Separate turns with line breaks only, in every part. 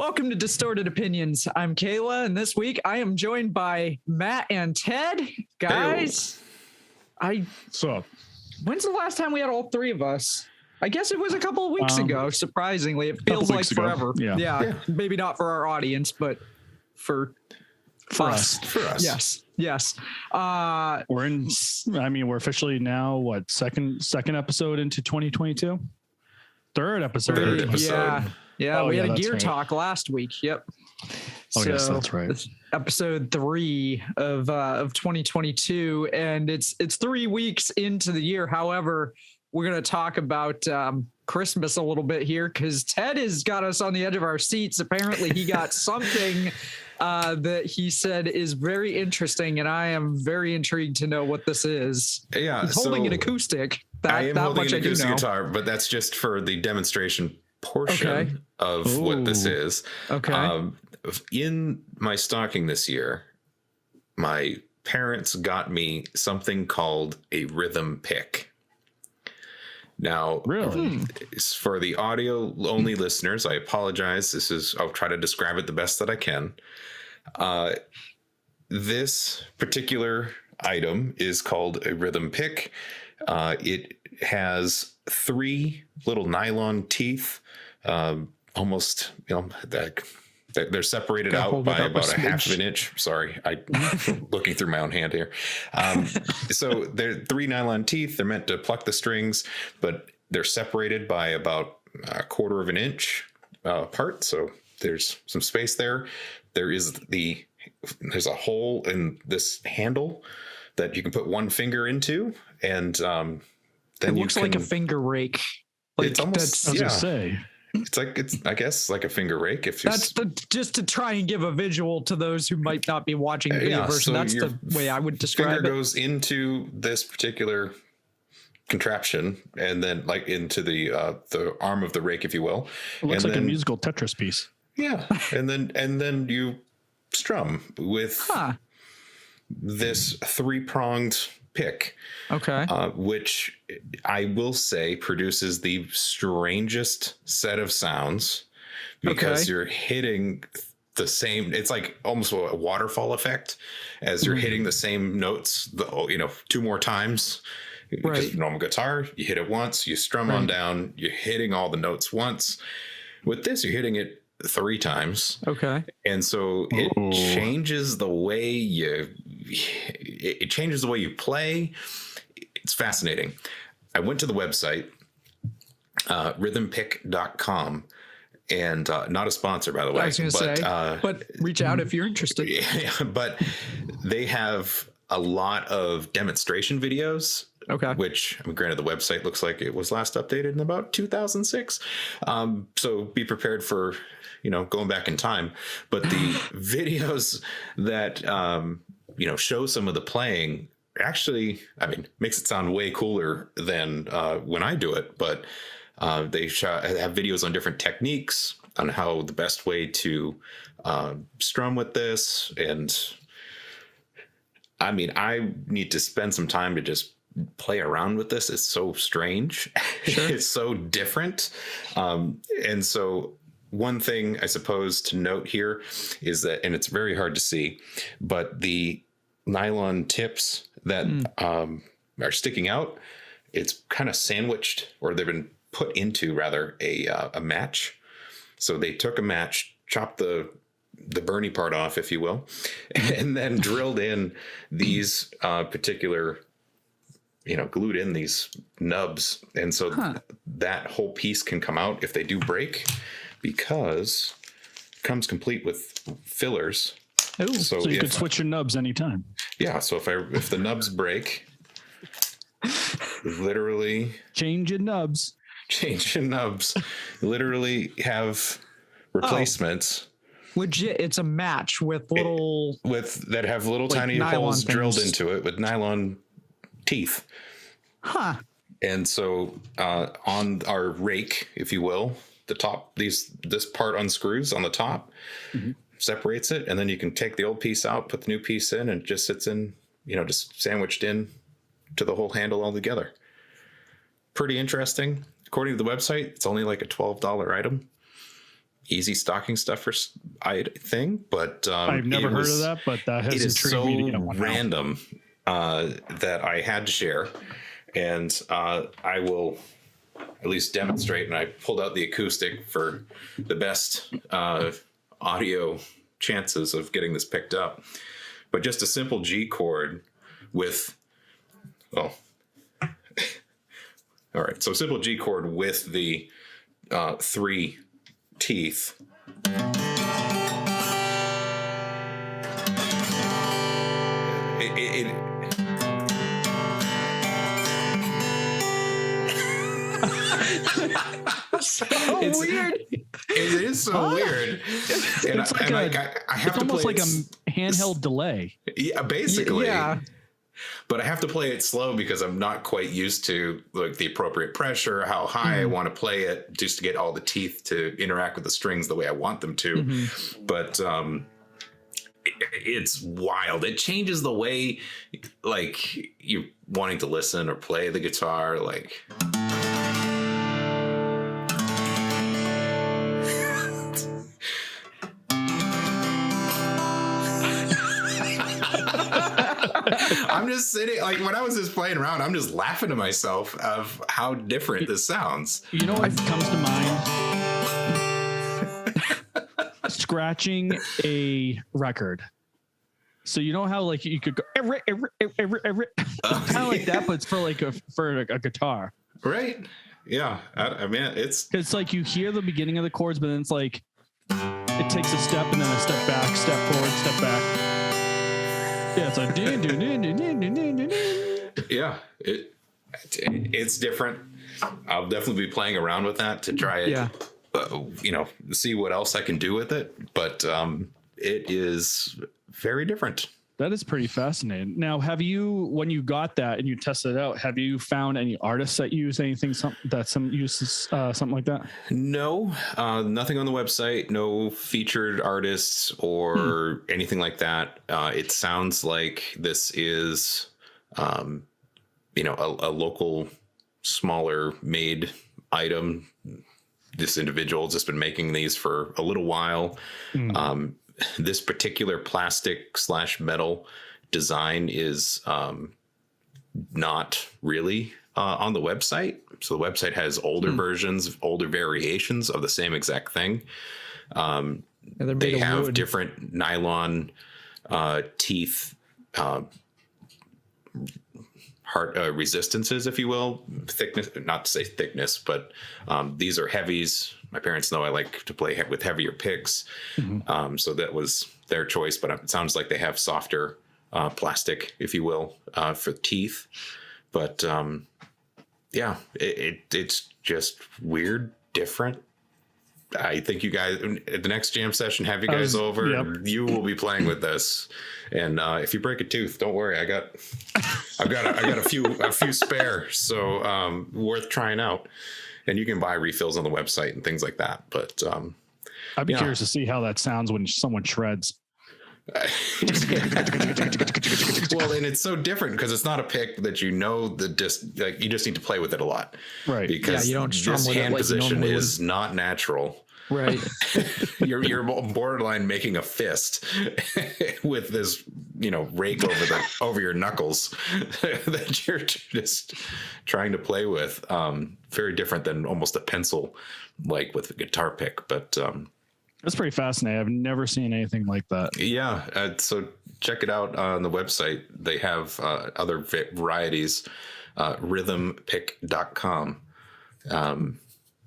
Welcome to Distorted Opinions. I'm Kayla, and this week I am joined by Matt and Ted. Guys,
What's up?
When's the last time we had all three of us? I guess it was a couple of weeks ago, surprisingly. It feels like forever. Yeah, maybe not for our audience, but for us.
For us.
Yes.
We're officially now, second episode into 2022? Third episode.
Yeah, we had a gear talk last week. Yep.
Yes, that's right.
Episode 3 of 2022, and it's 3 weeks into the year. However, we're going to talk about Christmas a little bit here because Ted has got us on the edge of our seats. Apparently, he got something that he said is very interesting, and I am very intrigued to know what this is.
Yeah,
he's holding an acoustic.
I am holding an acoustic guitar, but that's just for the demonstration portion of what this is.
Okay.
In my stocking this year, my parents got me something called a rhythm pick. Now,
really,
for the audio only listeners, I apologize. I'll try to describe it the best that I can. This particular item is called a rhythm pick. It has 3 little nylon teeth, almost, they're separated out by about a half of an inch. Sorry, I'm looking through my own hand here. So they're 3 nylon teeth. They're meant to pluck the strings, but they're separated by about a quarter of an inch apart. So there's some space there. There's a hole in this handle that you can put one finger into, and then
it looks like a finger rake.
It's almost,
I was gonna say.
It's I guess like a finger rake. If
that's just to try and give a visual to those who might not be watching the video version. So that's the way I would describe it.
Finger goes into this particular contraption, and then like into the arm of the rake, if you will.
It looks like a musical Tetris piece.
Yeah, and then you strum with this 3-pronged pick.
Okay.
Which I will say produces the strangest set of sounds because you're hitting the same, it's like almost a waterfall effect as you're hitting the same notes, 2 more times.
Right.
Because normal guitar, you hit it once, you strum on down, you're hitting all the notes once. With this, you're hitting it 3 times.
Okay.
And so it changes the way you play. It's fascinating. I went to the website, rhythmpick.com, and not a sponsor, by the way.
I was going to say, but reach out if you're interested.
Yeah, but they have a lot of demonstration videos.
Okay.
Which, granted, the website looks like it was last updated in about 2006. So be prepared for, going back in time. But the videos that, show some of the playing actually, makes it sound way cooler than when I do it. But they have videos on different techniques on how the best way to strum with this. And I need to spend some time to just play around with this. It's so strange. Sure. It's so different. And so one thing I suppose to note here is that, and it's very hard to see, but the nylon tips that are sticking out, it's kind of sandwiched, or they've been put into rather a match. So they took a match, chopped the Bernie part off, if you will, and then drilled in these particular, glued in these nubs. And so that whole piece can come out if they do break, because it comes complete with fillers.
Oh, so you could switch your nubs anytime.
Yeah. So if the nubs break, literally
change your nubs,
literally have replacements.
Legit, it's a match with little
that have little tiny holes drilled into it with nylon teeth. And so on our rake, if you will, the top, this part unscrews on the top, separates it, and then you can take the old piece out, put the new piece in, and it just sits in, just sandwiched in to the whole handle all together. Pretty interesting. According to the website, it's only like a $12 item. easy stocking stuffer thing, but
I've never heard of that, but that has
it is
intrigued
so
me to get one now.
random that I had to share, and I will at least demonstrate. And I pulled out the acoustic for the best audio chances of getting this picked up. But just a simple G chord with, all right. So simple G chord with the 3 teeth.
So
It's
weird.
It is so weird. And
It's like
I have
it's
to
almost
play
like
it,
a handheld delay.
yeah, basically.
Yeah.
But I have to play it slow because I'm not quite used to like the appropriate pressure, how high I want to play it, just to get all the teeth to interact with the strings the way I want them to. But it's wild. It changes the way like you wanting to listen or play the guitar. Like I'm just sitting, like when I was just playing around, I'm just laughing to myself of how different this sounds.
You know what comes to mind? Scratching a record. So you know how like you could go kind of like that, but it's for like for a guitar.
Right? Yeah. I mean,
It's like you hear the beginning of the chords, but then it's like it takes a step and then a step back, step forward, step back. Yeah, it's like
yeah. It's different. I'll definitely be playing around with that to try it.
Yeah.
See what else I can do with it. But it is very different.
That is pretty fascinating. Now, have you, when you got that and you tested it out, have you found any artists that use anything that uses something like that?
No, nothing on the website. No featured artists or anything like that. It sounds like this is, a local, smaller made item. This individual has just been making these for a little while. This particular plastic / metal design is not really on the website. So the website has older versions, older variations of the same exact thing. They have
wood.
different nylon teeth, heart resistances, if you will, thickness, not to say thickness, but these are heavies. My parents know I like to play with heavier picks. So that was their choice, but it sounds like they have softer plastic, if you will, for teeth. But it's just weird, different. I think you guys at the next jam session, have you guys over.
Yep.
You will be playing with this, and if you break a tooth, don't worry. I've got a few spare, so worth trying out. And you can buy refills on the website and things like that. But
I'd be curious to see how that sounds when someone shreds.
Well, and it's so different because it's not a pick that you just need to play with it a lot,
right?
Because
you don't strum
this
with
hand
it like you
position
normally
is not natural.
Right.
You're borderline making a fist with this, rake over your knuckles that you're just trying to play with. Very different than almost a pencil, like with a guitar pick. But
that's pretty fascinating. I've never seen anything like that.
Yeah. So check it out on the website. They have other varieties, rhythmpick.com.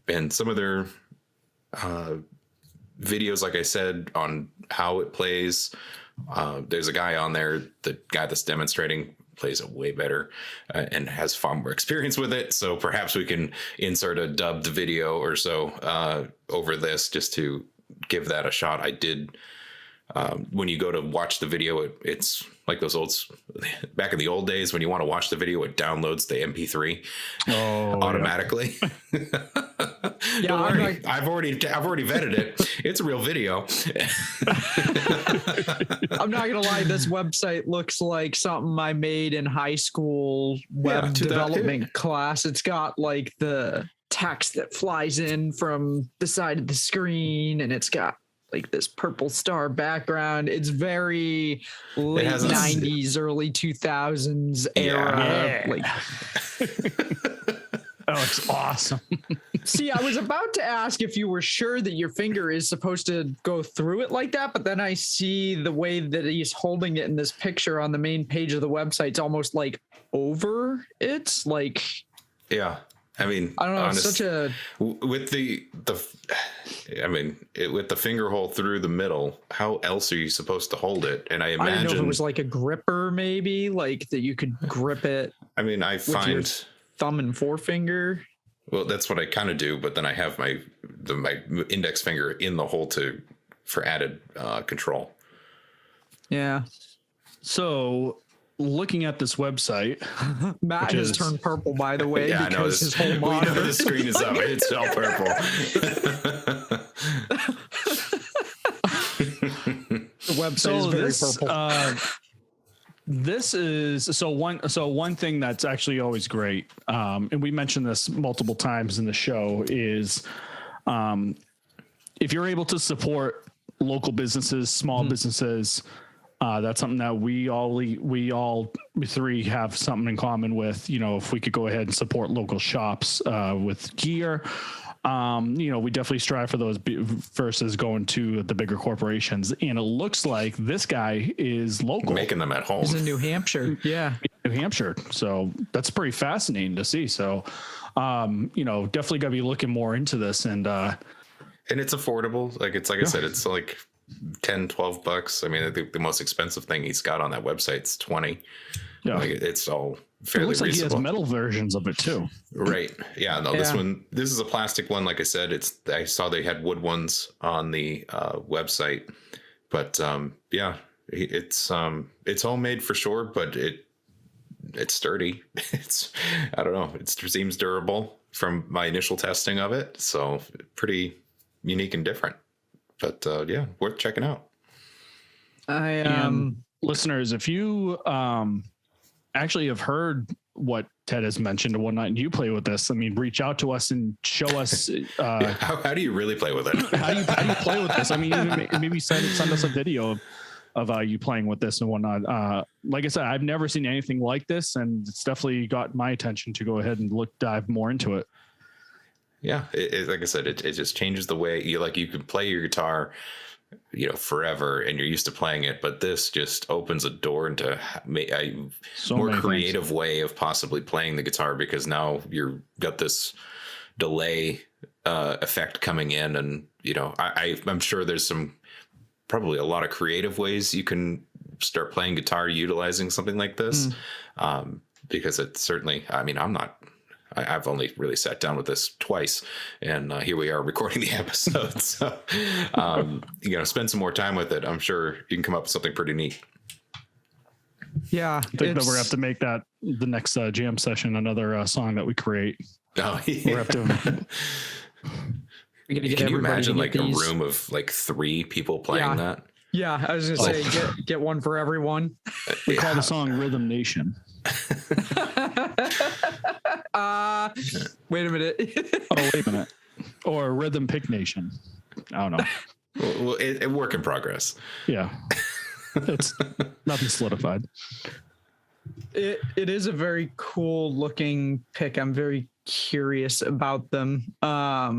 And some of their videos, like I said, on how it plays. There's a guy on there, the guy that's demonstrating plays it way better and has far more experience with it. So perhaps we can insert a dubbed video or so over this just to give that a shot. I did. When you go to watch the video, it's like back in the old days when you want to watch the video, it downloads the MP3 automatically.
Yeah,
Don't worry. I've already vetted it. It's a real video.
I'm not gonna lie, this website looks like something I made in high school web development class. It's got like the text that flies in from the side of the screen, and it's got like this purple star background. It's very late 90s, early 2000s era.
Yeah.
Like,
that looks awesome.
see, I was about to ask if you were sure that your finger is supposed to go through it like that, but then I see the way that he's holding it in this picture on the main page of the website. It's almost like over it. Like,
yeah. I mean,
I don't know. It's such a
with with the finger hole through the middle. How else are you supposed to hold it? And I
I don't know if
imagine
it was like a gripper, maybe like that you could grip it.
I mean, I
with your
find
thumb and forefinger.
well, that's what I kind of do, but then I have my index finger in the hole for added control.
Yeah.
So looking at this website,
Matt has turned purple, by the way,
Yeah, I know
because his whole
we know
monitor.
the screen is up. It's all purple.
The website is very purple.
This is so one thing that's actually always great, and we mentioned this multiple times in the show, is if you're able to support local businesses, small businesses, that's something that we three have something in common with. You know, if we could go ahead and support local shops with gear, we definitely strive for those versus going to the bigger corporations. And it looks like this guy is local,
Making them at home.
He's in New Hampshire. Yeah.
New Hampshire. So that's pretty fascinating to see. So, definitely got to be looking more into this. And
it's affordable. Like I said, it's like $10-12. I mean, I think the most expensive thing he's got on that website's 20.
yeah,
Like it's all
it
fairly
looks like he
reasonable.
has metal versions of it too.
Right. Yeah. No,
Yeah.
this is a plastic one. Like I said, I saw they had wood ones on the website, but it's homemade for sure, but it's sturdy. I don't know. It seems durable from my initial testing of it. So pretty unique and different, but worth checking out.
And listeners, if you actually have heard what Ted has mentioned and whatnot, and you play with this, I mean, reach out to us and show us
How do you really play with it?
how do you play with this. I mean, even maybe send us a video of you playing with this and whatnot. Like I said, I've never seen anything like this, and it's definitely got my attention to go ahead and dive more into it.
Yeah, like I said, it just changes the way you can play your guitar, forever, and you're used to playing it. But this just opens a door into a more creative way of possibly playing the guitar, because now you've got this delay effect coming in, and I'm sure there's probably a lot of creative ways you can start playing guitar utilizing something like this, because it's certainly. I mean, I've only really sat down with this twice, and here we are recording the episode. So, spend some more time with it. I'm sure you can come up with something pretty neat.
Yeah.
I think that we're going to have to make that the next jam session, another song that we create.
Oh, yeah.
We're have to.
Can you imagine like a room of like 3 people playing that?
Yeah, I was gonna say get one for everyone.
We call the song Rhythm Nation.
Wait a minute.
Wait a minute. Or Rhythm Pick Nation. I don't know.
Well, it work in progress.
Yeah. It's nothing solidified.
It is a very cool looking pick. I'm very curious about them. I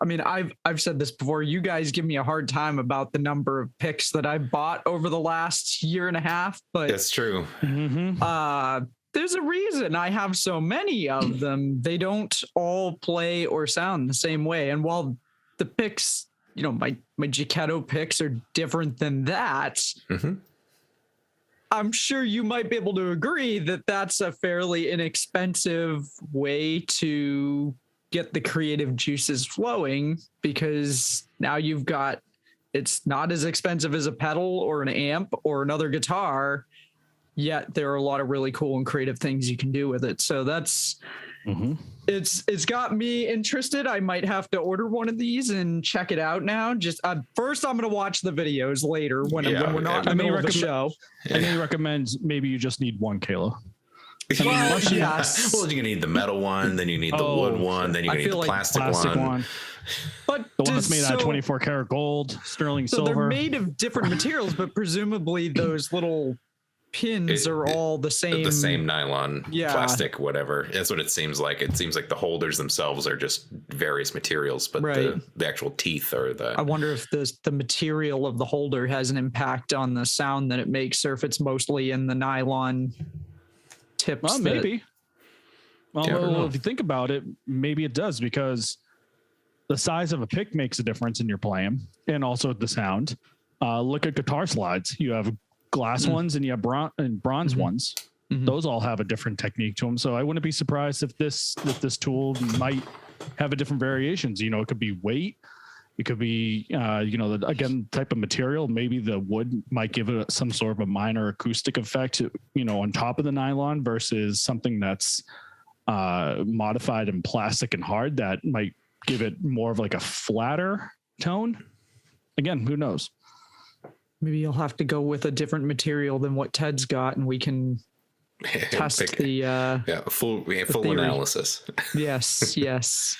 mean, I've said this before. You guys give me a hard time about the number of picks that I bought over the last year and a half, but
That's true.
there's a reason I have so many of them. They don't all play or sound the same way. And while the picks, my Giacchetto picks are different than that, I'm sure you might be able to agree that that's a fairly inexpensive way to get the creative juices flowing, because now it's not as expensive as a pedal or an amp or another guitar, yet there are a lot of really cool and creative things you can do with it. So that's it's got me interested. I might have to order one of these and check it out now. Just first I'm going to watch the videos later when we're not in the middle of the show.
I may recommend maybe you just need one, Kayla.
Well, yes.
Well, you're gonna need the metal one, then you need the wood one, then you're
I
gonna need
feel
the
like
plastic one.
But
The one that's made out of
so-
24 karat gold, sterling
So they're
silver.
made of different materials, but presumably those little pins are all the same.
The same nylon,
Yeah.
plastic, whatever. That's what it seems like. It seems like the holders themselves are just various materials, but
Right.
the actual teeth are the.
I wonder if the material of the holder has an impact on the sound that it makes, or if it's mostly in the nylon tips.
Well,
that-
maybe. Well,
Yeah, I don't know.
if you think about it, maybe it does, because the size of a pick makes a difference in your playing and also the sound. Look at guitar slides. You have glass ones and you have bronze ones.
Mhm.
Those all have a different technique to them. So I wouldn't be surprised if this tool might have a different variations. You know, it could be weight. It could be, again, type of material. Maybe the wood might give it some sort of a minor acoustic effect, on top of the nylon versus something that's modified in plastic and hard that might give it more of like a flatter tone. Again, who knows?
Maybe you'll have to go with a different material than what Ted's got, and we can test
Pick-
the.
full
theory.
analysis.
Yes.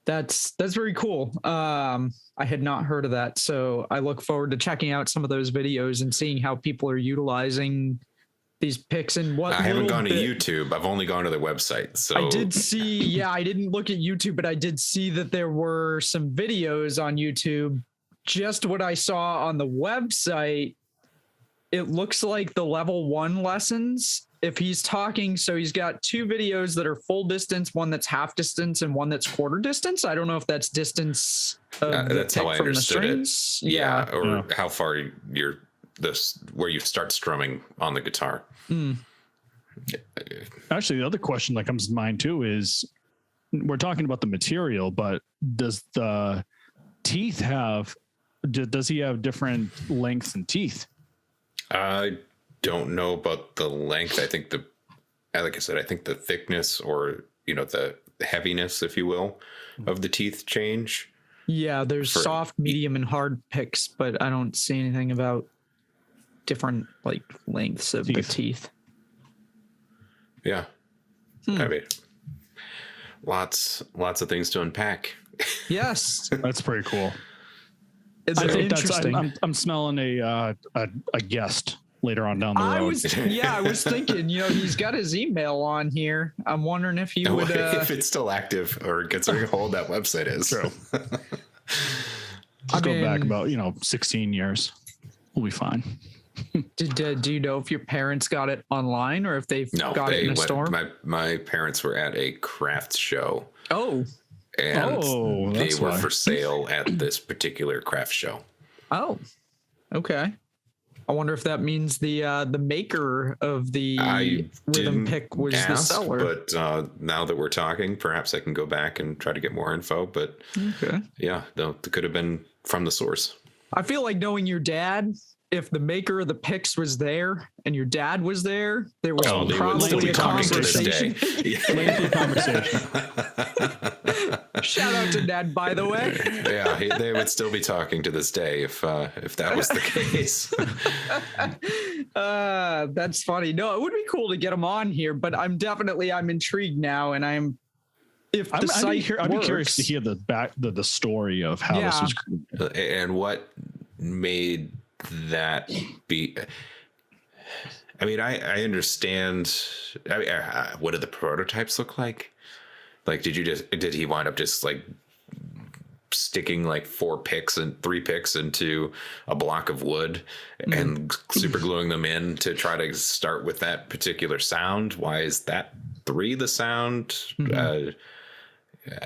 That's very cool. I had not heard of that, so I look forward to checking out some of those videos and seeing how people are utilizing these picks and what.
I haven't
little
gone to
bit-
YouTube. I've only gone to their website. So
I did see, yeah, I didn't look at YouTube, but I did see that there were some videos on YouTube. Just what I saw on the website, it looks like the level 1 lessons. If he's talking, so he's got 2 videos that are full distance, one that's half distance and one that's quarter distance. I don't know if that's distance of the
that's how
pick
I
from the
understood it.
strings.
Yeah, or
Yeah.
how far where you start strumming on the guitar.
Actually, the other question that comes to mind too is, we're talking about the material, but does the teeth does he have different lengths and teeth?
I don't know about the length. I think like I said, I think the thickness, or the heaviness, if you will, of the teeth change.
Yeah, there's
For-
soft, medium, and hard picks, but I don't see anything about different like lengths of the
Teeth.
teeth.
Yeah, I mean, lots of things to unpack.
Yes,
That's pretty cool.
it's
I think that's.
interesting.
I'm smelling a guest later on down the road.
I was thinking, he's got his email on here. I'm wondering if he would.
If it's still active, or considering how old that website is.
True.
I
Go back
mean,
about 16 years. We'll be fine.
do you know if your parents got it online or if they've
No,
got it in a store?
My parents were at a craft show,
Oh,
and they
that's
were
why.
for sale at this particular craft show.
okay. I wonder if that means the maker of the
I
rhythm
didn't
pick was the
ask,
seller.
but now that we're talking, perhaps I can go back and try to get more info. But
Okay.
yeah, it could have been from the source.
I feel like knowing your dad, if the maker of the picks was there and your dad was there, there was
They would
probably
still be
a
talking to this
conversation.
day.
Lengthy conversation.
Shout out to Dad, by the way.
Yeah, they would still be talking to this day if that was the case.
That's funny. No, it would be cool to get him on here, but I'm intrigued now, and if the site
I'd be curious
works-
to hear the story of how this
Yeah.
was created.
And what made that be? I mean, I understand. I mean, what did the prototypes look like? Like, did he wind up just like sticking like 3 picks into a block of wood and super gluing them in to try to start with that particular sound? Why is that 3 the sound?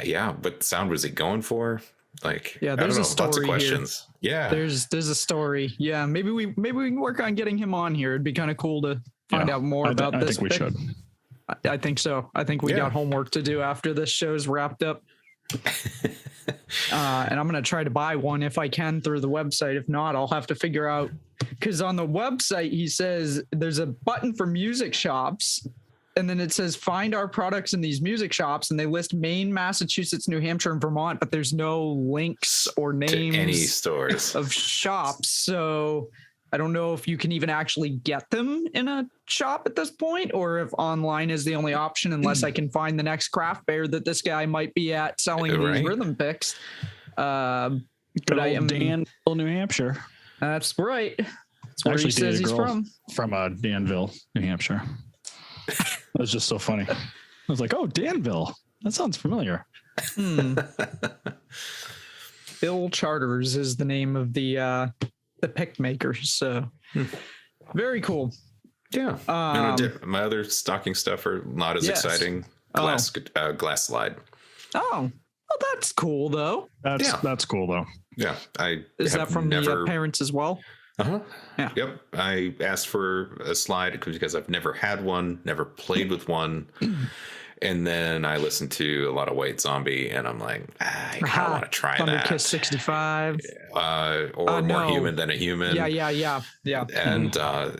Yeah, what sound was he going for? Like,
Yeah,
I
there's
don't
a
know, lots of
story here.
questions. Yeah,
There's a story. Yeah, maybe we can work on getting him on here. It'd be kind of cool to find out more about
I
this.
think we
pick.
should.
I think so. I think we
Yeah.
got homework to do after this show's wrapped up. And I'm going to try to buy one if I can through the website. If not, I'll have to figure out, because on the website, he says there's a button for music shops. And then it says, find our products in these music shops. And they list Maine, Massachusetts, New Hampshire, and Vermont, but there's no links or
to
names
any stores.
of shops. So I don't know if you can even actually get them in a shop at this point, or if online is the only option, unless I can find the next craft fair that this guy might be at selling these rhythm picks. But I am
Danville, New Hampshire.
That's right. That's where he says he's from.
From Danville, New Hampshire. That was just so funny. I was like, oh, Danville. That sounds familiar.
Bill Charters is the name of the pick maker. So very cool.
Yeah. My other stocking stuff are not as exciting. Glass slide.
Oh, well, that's cool though.
That's cool though.
Yeah.
Is that from the parents as well?
Uh-huh.
Yeah.
Yep. I asked for a slide because I've never had one, never played with one. And then I listened to a lot of White Zombie and I'm like, I kind of want to try
Thunder
that.
Kiss 65.
Or More Human Than a Human.
Yeah.
And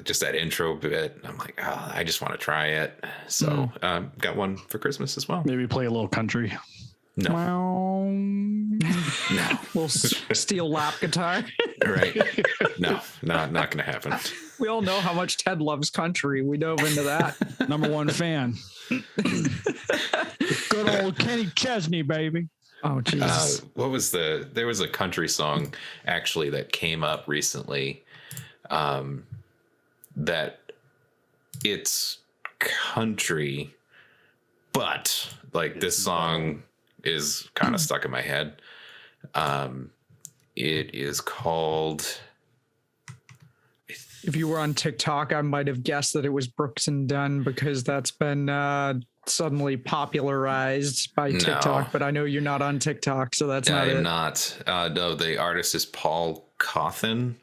just that intro bit. I'm like, oh, I just want to try it. So got one for Christmas as well.
Maybe play a little country.
No. No.
Little steel lap guitar.
Right. No, not going to happen.
We all know how much Ted loves country. We dove into that.
Number one fan. Good old Kenny Chesney, baby.
Oh, Jesus.
There was a country song actually that came up recently that it's country, but like this song is kind of stuck in my head. It is called...
If you were on TikTok, I might have guessed that it was Brooks and Dunn because that's been suddenly popularized by TikTok. But I know you're not on TikTok, so that's not it.
I am not. No, the artist is Paul Cawthon,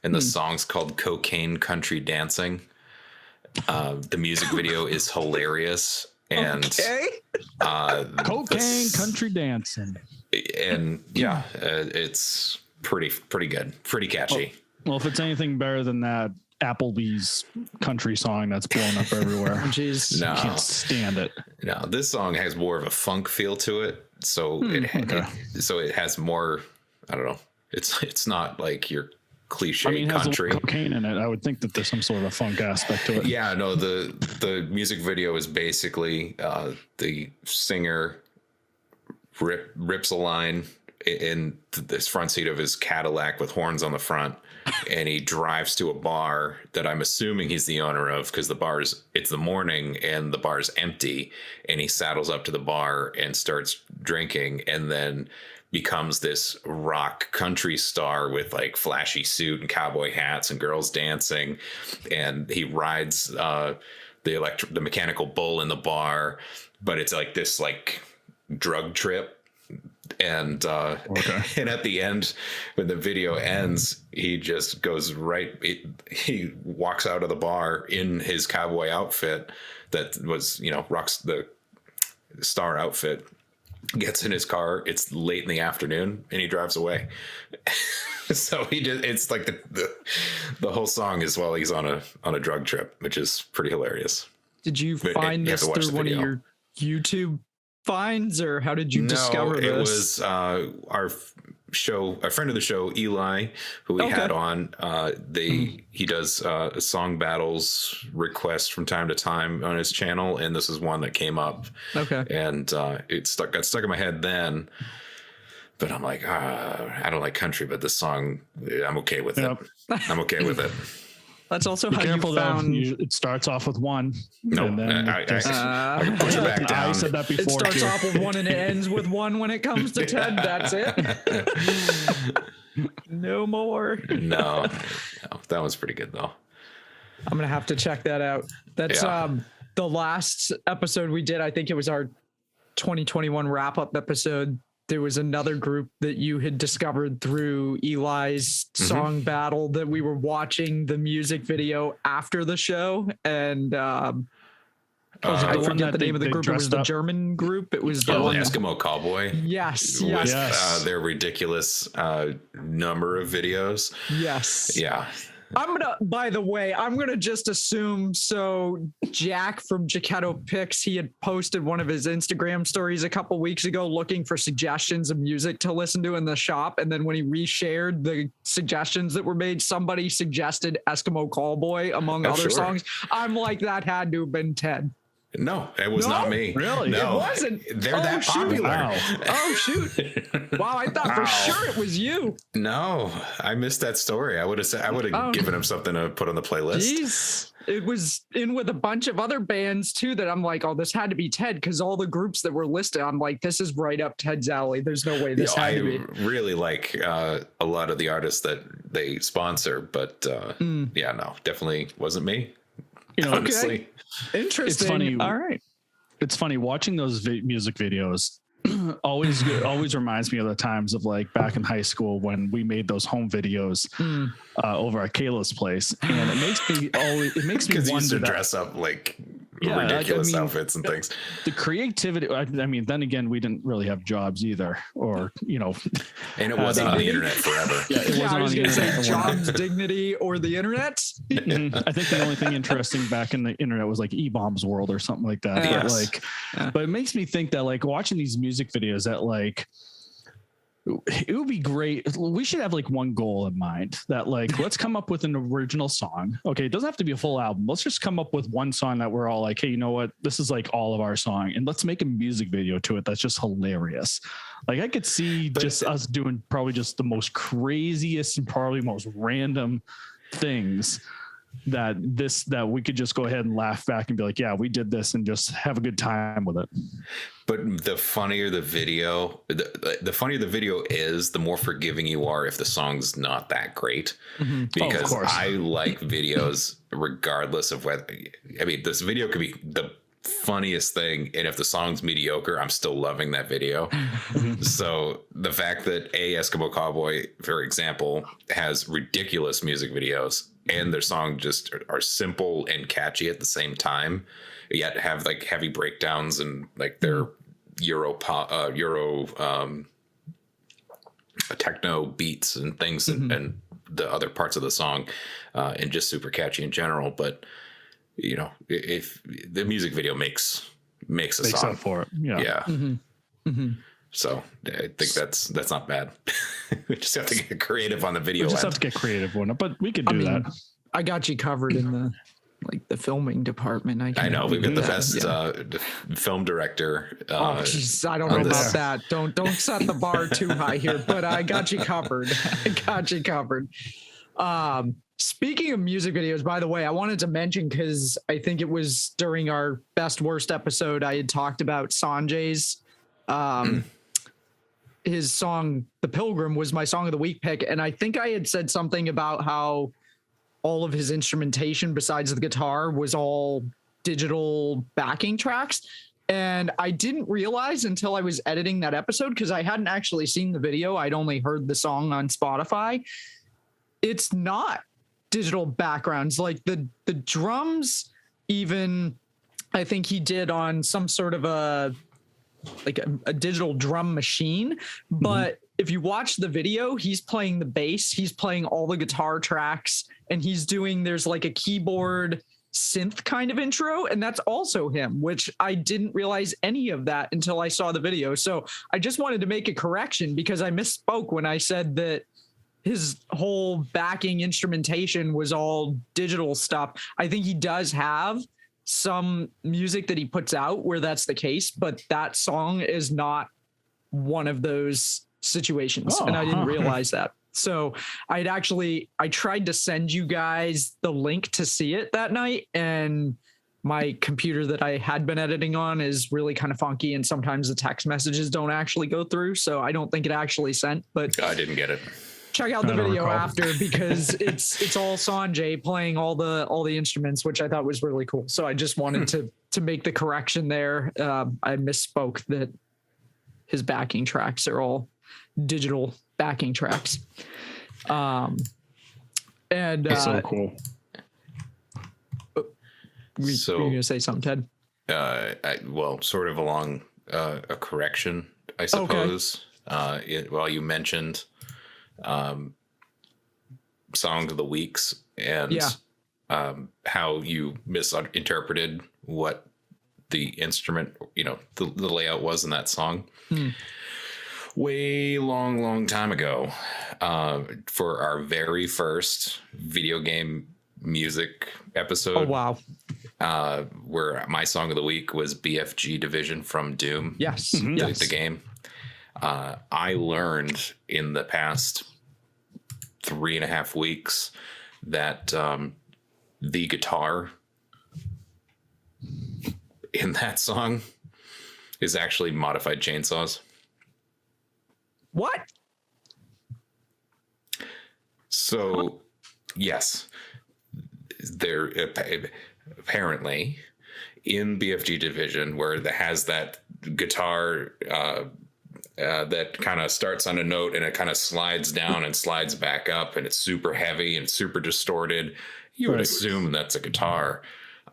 and the song's called Cocaine Country Dancing. The music video is hilarious. And
Cocaine Country Dancing.
And yeah, it's pretty good, pretty catchy.
Well, if it's anything better than that Applebee's country song that's blown up everywhere,
jeez,
no,
I can't stand it.
No, this song has more of a funk feel to it, so it has more. I don't know. It's not like your cliche
it has
country.
A little cocaine in it. I would think that there's some sort of a funk aspect to it.
Yeah, no. The music video is basically the singer rips a line in this front seat of his Cadillac with horns on the front, and he drives to a bar that I'm assuming he's the owner of because it's the morning and the bar's empty, and he saddles up to the bar and starts drinking and then becomes this rock country star with like flashy suit and cowboy hats and girls dancing, and he rides the mechanical bull in the bar, but it's like this like drug trip. And and at the end, when the video ends, he just goes he walks out of the bar in his cowboy outfit that was, rocks the star outfit, gets in his car. It's late in the afternoon and he drives away. So it's like the whole song is while he's on a drug trip, which is pretty hilarious.
Did you find this through one of your YouTube finds, or how did you discover this?
It was our friend of the show, Eli, who we had on. He does song battles requests from time to time on his channel, and this is one that came up. Okay, and it got stuck in my head then. But I'm like, I don't like country, but this song, I'm okay with it. I'm okay with it.
That's also how you found.
It starts off with one.
No,
and then
I can push it back down.
I said that before.
It starts off with one and it ends with one when it comes to Ted. That's it. No more.
No, that was pretty good though.
I'm gonna have to check that out. That's the last episode we did. I think it was our 2021 wrap up episode. There was another group that you had discovered through Eli's song battle that we were watching the music video after the show. And I forget the name of the group. It was the German group. It was the
Eskimo Cowboy.
Yes.
With their ridiculous number of videos.
Yes.
Yeah.
by the way, I'm gonna just assume, so Jack from Jacketto Picks, he had posted one of his Instagram stories a couple weeks ago looking for suggestions of music to listen to in the shop. And then when he reshared the suggestions that were made, somebody suggested Eskimo Callboy among other songs. I'm like, that had to have been Ted.
No, it was not me.
Really?
No,
It wasn't.
They're that popular.
Wow.
Oh, shoot. Wow, I thought for sure it was you.
No, I missed that story. I would have given him something to put on the playlist.
Jeez. It was in with a bunch of other bands too that I'm like, oh, this had to be Ted, because all the groups that were listed, I'm like, this is right up Ted's alley. There's no way this had to be.
I really like a lot of the artists that they sponsor, but yeah, no, definitely wasn't me.
You know,
Honestly.
Interesting.
It's funny.
All right.
It's funny watching those music videos. always reminds me of the times of like back in high school when we made those home videos over at Kayla's place, and it makes me
Because you used
wonder
to dress up like
Yeah,
ridiculous
I mean,
outfits and things.
the creativity. I mean, then again, we didn't really have jobs either, or
And it wasn't on the internet forever.
Yeah, it
Yeah,
wasn't
I
on
was
the
going to say
internet.
jobs, dignity, or the internet.
I think the only thing interesting back in the internet was like E-Bombs World or something like that.
Yes.
But like, but it makes me think that like watching these music videos that like, it would be great. We should have like one goal in mind that like, let's come up with an original song. Okay. It doesn't have to be a full album. Let's just come up with one song that we're all like, hey, you know what? This is like all of our song, and let's make a music video to it. That's just hilarious. Like I could see just us doing probably just the most craziest and probably most random things that we could just go ahead and laugh back and be like, yeah, we did this, and just have a good time with it.
But the funnier the video, the funnier the video is, the more forgiving you are if the song's not that great. Because
course.
I like videos regardless of whether, I mean, this video could be the funniest thing, and if the song's mediocre, I'm still loving that video. So the fact that Eskimo Cowboy, for example, has ridiculous music videos and their songs just are simple and catchy at the same time, yet have like heavy breakdowns and like their Euro techno beats and things, and the other parts of the song, and just super catchy in general. But you know, if the music video makes a song
up for it. Yeah.
So I think that's not bad. We just have to get creative on the video.
We just have to get creative on it, but we could do that.
I got you covered in the filming department.
I know we've got the best film director.
Oh, geez, I don't know about that. Don't set the bar too high here, but I got you covered. I got you covered. Speaking of music videos, by the way, I wanted to mention, because I think it was during our best worst episode, I had talked about Sanjay's his song "The Pilgrim" was my song of the week pick, and I think I had said something about how all of his instrumentation besides the guitar was all digital backing tracks. And I didn't realize until I was editing that episode, because I hadn't actually seen the video. I'd only heard the song on Spotify. It's not digital backgrounds. Like the drums, even I think he did on some sort of a digital drum machine. But if you watch the video, he's playing the bass, he's playing all the guitar tracks, and there's like a keyboard synth kind of intro, and that's also him, which I didn't realize any of that until I saw the video. So I just wanted to make a correction, because I misspoke when I said that his whole backing instrumentation was all digital stuff. I think he does have some music that he puts out where that's the case, but that song is not one of those situations. And I didn't realize that. So I tried to send you guys the link to see it that night, and my computer that I had been editing on is really kind of funky, and sometimes the text messages don't actually go through. So I don't think it actually sent, but
I didn't get it.
Check out the video after, because it's all Sanjay playing all the instruments, which I thought was really cool. So I just wanted to make the correction there. I misspoke that his backing tracks are all digital backing tracks. And
So cool.
Were you gonna say something, Ted?
Well, sort of along a correction, I suppose. Well, you mentioned song of the weeks and how you misinterpreted what the instrument, the layout was in that song. Way long time ago, for our very first video game music episode.
Oh, wow.
Where my song of the week was BFG Division from Doom.
Yes.
The game. I learned in the past 3.5 weeks that the guitar in that song is actually modified chainsaws.
What?
So, yes, there apparently in BFG Division, where it has that guitar that kind of starts on a note and it kind of slides down and slides back up, and it's super heavy and super distorted. You would assume that's a guitar.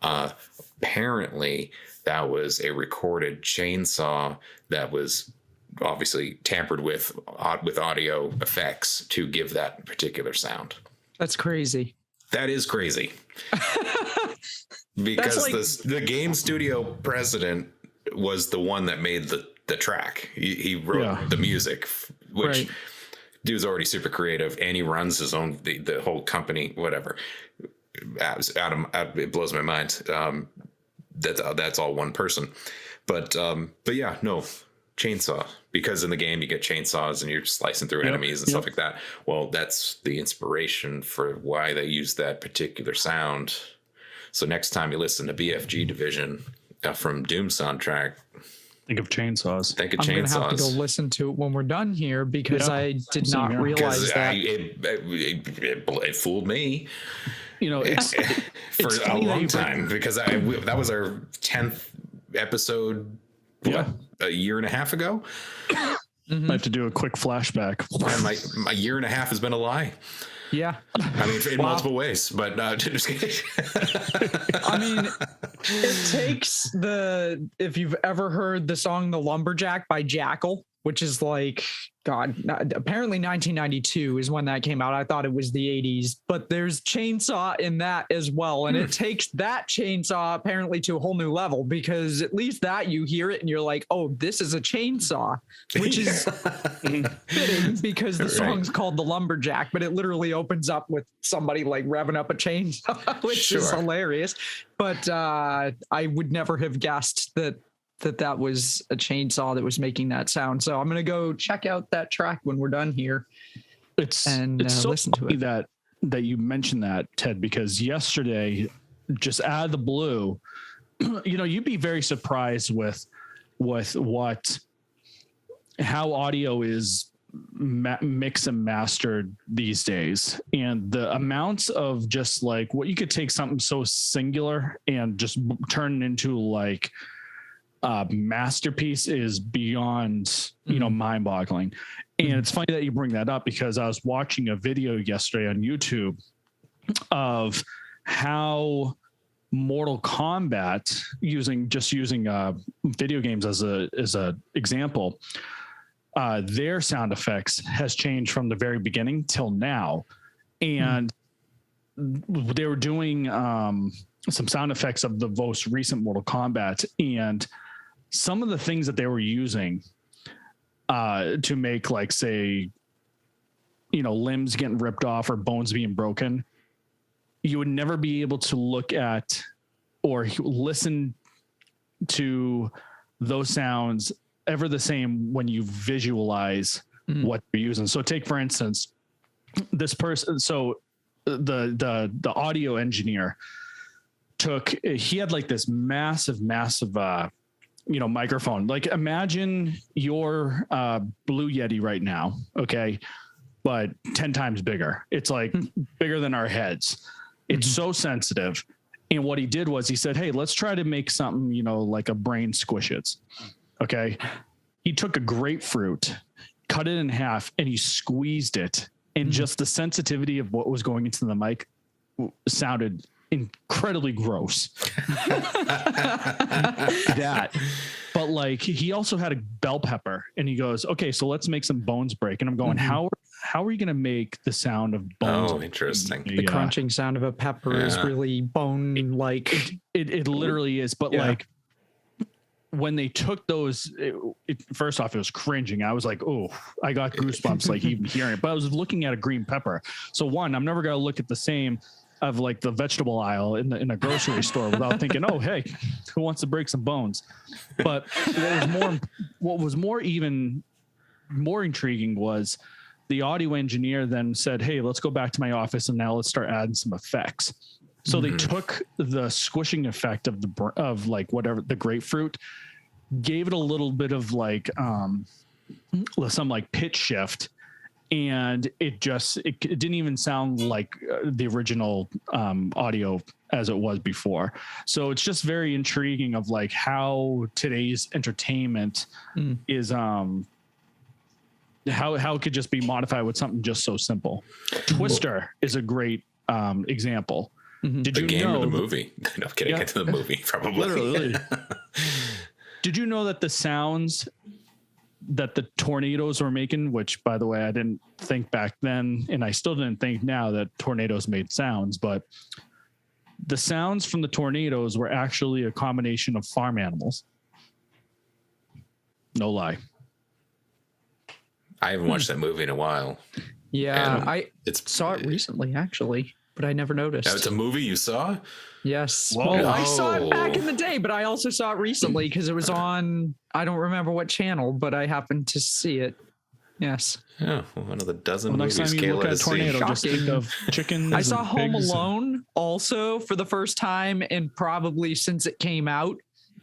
Apparently, that was a recorded chainsaw that was obviously tampered with audio effects to give that particular sound.
That's crazy.
That is crazy. Because the game studio president was the one that made the track. He wrote the music, which dude's already super creative, and he runs his own the whole company, whatever. Adam, it blows my mind. That's all one person, but yeah, no. Chainsaw, because in the game you get chainsaws and you're slicing through enemies and stuff like that. Well, that's the inspiration for why they use that particular sound. So next time you listen to BFG Division from Doom soundtrack,
think of chainsaws.
Think of
I'm
chainsaws.
gonna have to go listen to it when we're done here, because I did not realize that.
It fooled me.
It's
for a long time, because that was our 10th episode. A year and a half ago.
I have to do a quick flashback.
And my year and a half has been a lie.
Yeah.
I mean, in multiple ways, but just kidding.
I mean, it takes if you've ever heard the song The Lumberjack by Jackal, which is apparently 1992 is when that came out. I thought it was the 80s, but there's chainsaw in that as well. And it takes that chainsaw apparently to a whole new level, because at least that you hear it and you're like, oh, this is a chainsaw, which is fitting because the song's called The Lumberjack, but it literally opens up with somebody like revving up a chainsaw, which is hilarious. But I would never have guessed that was a chainsaw that was making that sound. So I'm going to go check out that track when we're done here.
It's so
listen to it.
That you mentioned that, Ted, because yesterday, just out of the blue, you'd be very surprised with how audio is mix and mastered these days, and the amounts of just like what you could take something so singular and just turn it into like masterpiece is beyond mind-boggling. And it's funny that you bring that up, because I was watching a video yesterday on YouTube of how Mortal Kombat, using video games as a example, their sound effects has changed from the very beginning till now. And they were doing some sound effects of the most recent Mortal Kombat, and some of the things that they were using to make, like, say, limbs getting ripped off or bones being broken, you would never be able to look at or listen to those sounds ever the same when you visualize what they're using. So take, for instance, this person. So the audio engineer he had like this massive microphone. Like, imagine your Blue Yeti right now, okay, but 10 times bigger. It's like bigger than our heads. It's so sensitive. And what he did was he said, hey, let's try to make something, like a Brain Squish-Its. Okay. He took a grapefruit, cut it in half, and he squeezed it. And just the sensitivity of what was going into the mic sounded incredibly gross. But like, he also had a bell pepper, and he goes, okay, so let's make some bones break. And I'm going, how how are you going to make the sound of bones?
Oh, interesting.
The crunching sound of a pepper is really bone like.
It literally is. But like when they took those, first off, it was cringing. I was like, oh, I got goosebumps like even hearing it. But I was looking at a green pepper. So one, I'm never going to look at the same of like the vegetable aisle in a grocery store without thinking, oh, hey, who wants to break some bones? But what was more intriguing was the audio engineer then said, hey, let's go back to my office and now let's start adding some effects. So they took the squishing effect of like whatever the grapefruit, gave it a little bit of like some like pitch shift, and it didn't even sound like the original audio as it was before. So it's just very intriguing of like how today's entertainment is how it could just be modified with something just so simple. Twister is a great example. Did
The
you
game
know
or the movie? No, kidding. Into the movie, probably.
Literally. Did you know that the sounds that the tornadoes were making, which by the way, I didn't think back then, and I still didn't think now that tornadoes made sounds, but the sounds from the tornadoes were actually a combination of farm animals. No lie.
I haven't watched that movie in a while.
Yeah,
And
I saw it recently actually, but I never noticed.
Now, it's a movie you saw?
Yes.
Whoa.
Well, I saw it back
Oh.
in the day, but I also saw it recently because it was on, I don't remember what channel, but I happened to see it. Yes.
Yeah, one of the dozen
Well, next
movies
time you
Kayla
look at a
has seen.
tornado, just think
Shocking.
of chickens.
I saw
and
Home
pigs and-
Alone also for the first time and probably since it came out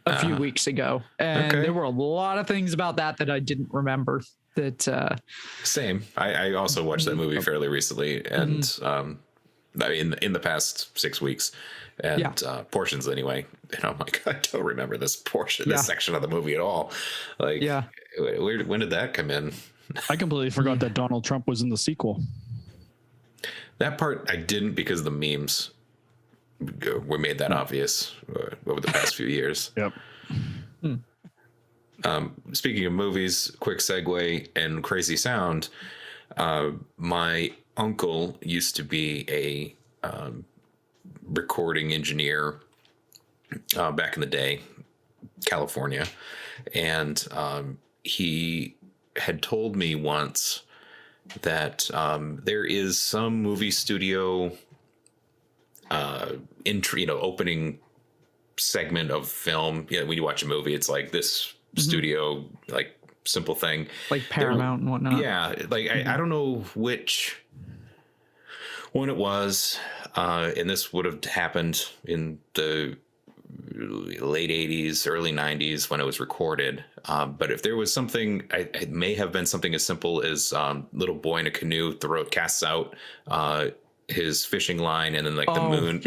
a few weeks ago. And
Okay.
there were a lot of things about that I didn't remember that
Same. I also watched that movie fairly recently, and I mean, in the past 6 weeks, and portions anyway. And I'm like, I don't remember this portion, this section of the movie at all. Like, when did that come in?
I completely forgot that Donald Trump was in the sequel.
That part I didn't because the memes were made that obvious over the past few years.
Yep.
Speaking of movies, quick segue and crazy sound. My uncle used to be a recording engineer back in the day, California, and he had told me once that there is some movie studio opening segment of film. You know, when you watch a movie, it's like this studio, like simple thing,
like Paramount and whatnot.
Yeah, like I don't know which one it was, and this would have happened in the late 80s, early 90s when it was recorded. But if there was something, it may have been something as simple as little boy in a canoe casts out his fishing line, and then like the moon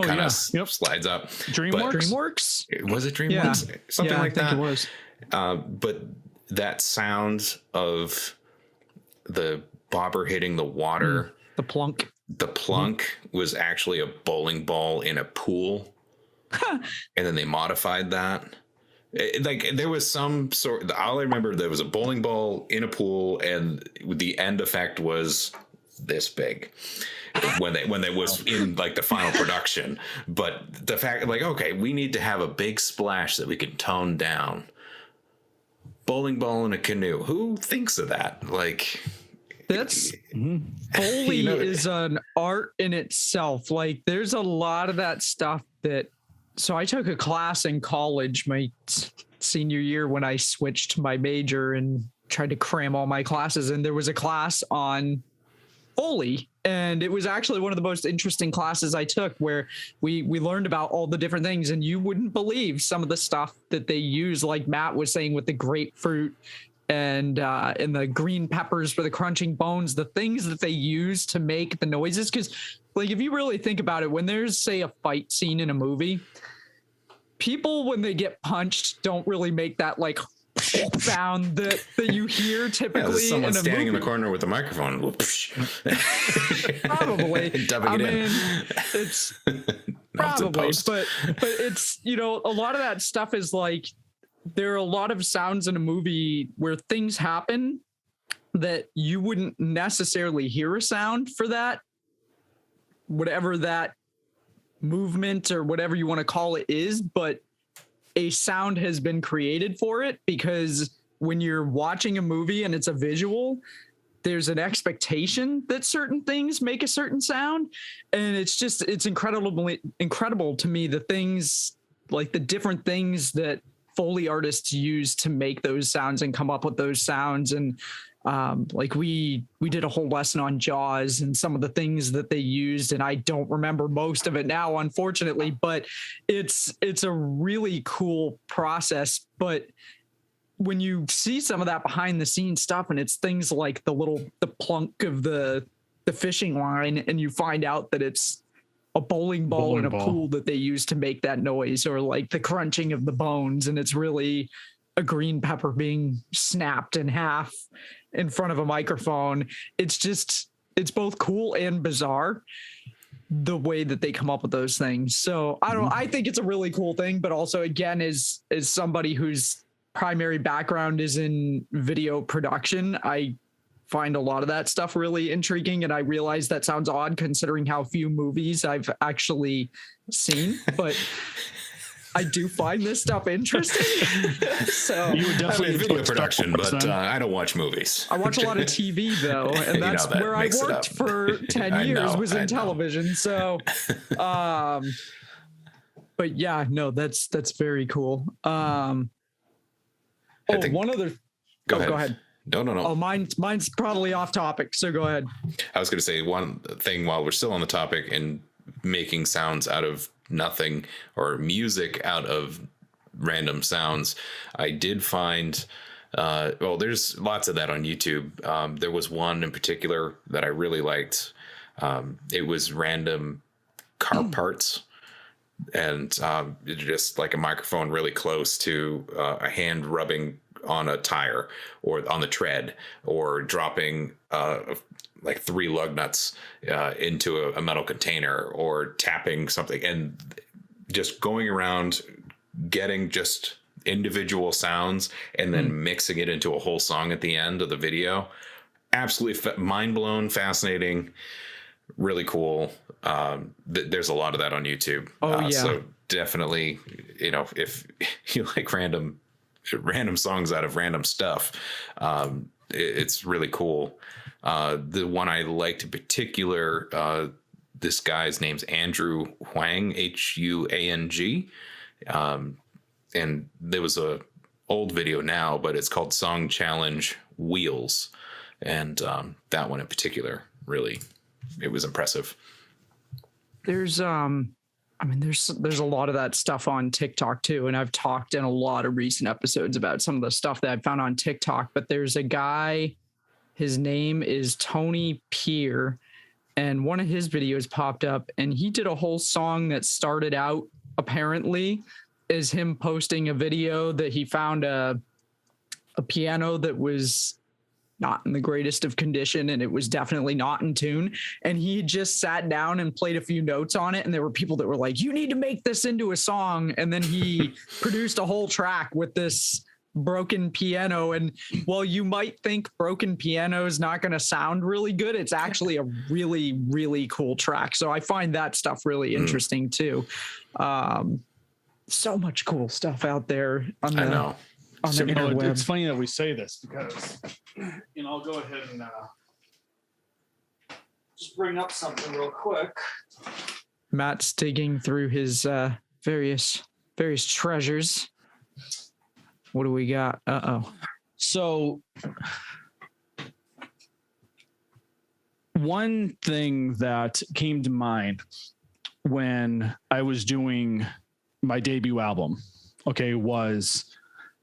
kind of slides up.
DreamWorks?
Was it DreamWorks? Something like that.
I think it was.
But that sound of the bobber hitting the water,
The plunk.
was actually a bowling ball in a pool. And then they modified that. Like there was some sort. All I remember, there was a bowling ball in a pool, and the end effect was this big when they was in like the final production. But the fact, like, okay, we need to have a big splash that we can tone down. Bowling ball in a canoe. Who thinks of that? Like,
that's Foley is an art in itself. Like there's a lot of that stuff that. So I took a class in college, my senior year, when I switched my major and tried to cram all my classes. And there was a class on Foley, and it was actually one of the most interesting classes I took, where we learned about all the different things, and you wouldn't believe some of the stuff that they use, like Matt was saying with the grapefruit and the green peppers for the crunching bones, the things that they use to make the noises. Because like, if you really think about it, when there's, say, a fight scene in a movie, people, when they get punched, don't really make that like sound that you hear typically
someone
in a
standing
movie.
in the corner with a microphone.
Probably.
Dubbing it in.
It's probably, but it's, you know, a lot of that stuff is like, there are a lot of sounds in a movie where things happen that you wouldn't necessarily hear a sound for that, whatever that movement or whatever you want to call it is, but a sound has been created for it, because when you're watching a movie and it's a visual, there's an expectation that certain things make a certain sound. And it's incredible to me, the things, like the different things that Foley artists use to make those sounds and come up with those sounds. And like we did a whole lesson on Jaws and some of the things that they used, and I don't remember most of it now, unfortunately, but it's a really cool process. But when you see some of that behind the scenes stuff, and it's things like the plunk of the fishing line, and you find out that it's a bowling ball in a pool that they use to make that noise, or like the crunching of the bones, and it's really a green pepper being snapped in half in front of a microphone. It's both cool and bizarre the way that they come up with those things. So I think it's a really cool thing, but also, again, as somebody whose primary background is in video production, I find a lot of that stuff really intriguing. And I realize that sounds odd considering how few movies I've actually seen, but I do find this stuff interesting. So
you would definitely
video production, but I don't watch movies.
I watch a lot of TV though, and that's where I worked for 10 years was in television. So, but yeah, no, that's very cool. One other. Go ahead.
No.
Oh, mine's probably off topic, so go ahead.
I was going to say one thing while we're still on the topic and making sounds out of nothing, or music out of random sounds. I did find, there's lots of that on YouTube. There was one in particular that I really liked. It was random car parts, and just like a microphone really close to a hand rubbing on a tire or on the tread, or dropping like 3 lug nuts into a metal container, or tapping something, and just going around getting just individual sounds and then mixing it into a whole song at the end of the video. Absolutely mind blown, fascinating, really cool. There's a lot of that on YouTube. So definitely, if you like random songs out of random stuff, it's really cool. The one I liked in particular, this guy's name's Andrew Huang, Huang. And there was a old video now, but it's called Song Challenge Wheels. And that one in particular, really, it was impressive.
There's there's a lot of that stuff on TikTok too. And I've talked in a lot of recent episodes about some of the stuff that I found on TikTok, but there's a guy, his name is Tony Peer, and one of his videos popped up, and he did a whole song that started out apparently as him posting a video that he found a piano that was not in the greatest of condition, and it was definitely not in tune. And he just sat down and played a few notes on it. And there were people that were like, you need to make this into a song. And then he produced a whole track with this broken piano. And while you might think broken piano is not going to sound really good, it's actually a really, really cool track. So I find that stuff really interesting too. So much cool stuff out there on the,
I know.
On the interweb.
It's funny that we say this because, I'll go ahead and just bring up something real quick.
Matt's digging through his various treasures. What do we got?
So one thing that came to mind when I was doing my debut album, was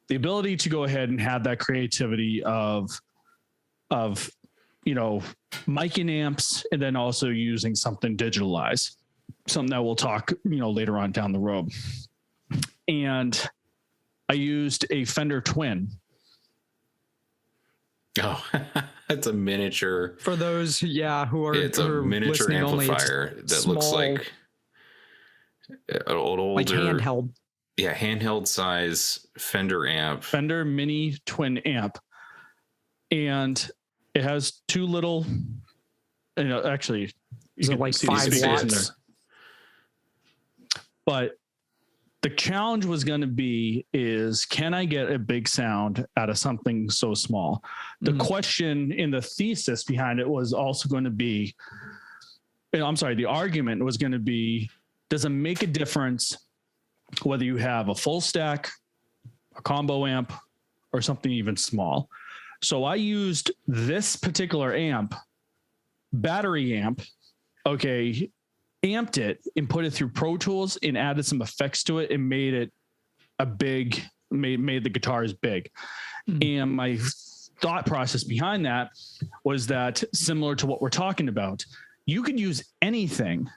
the ability to go ahead and have that creativity of mic and amps, and then also using something digitalized, something that we'll talk, later on down the road. And I used a Fender Twin.
Oh, it's a miniature.
For those, who are,
it's a miniature amplifier that looks like an older,
like handheld.
Yeah, handheld size Fender amp.
Fender Mini Twin amp. And It has two little, actually,
Is it
can
like
see the
5
speakers in
watts?
there. But the challenge was going to be is, can I get a big sound out of something so small? The question in the thesis behind it was also going to be, the argument was going to be, does it make a difference whether you have a full stack, a combo amp, or something even small? So I used this particular amp, battery amp, okay, amped it and put it through Pro Tools and added some effects to it and made it made the guitars big. And my thought process behind that was that, similar to what we're talking about, you could use anything,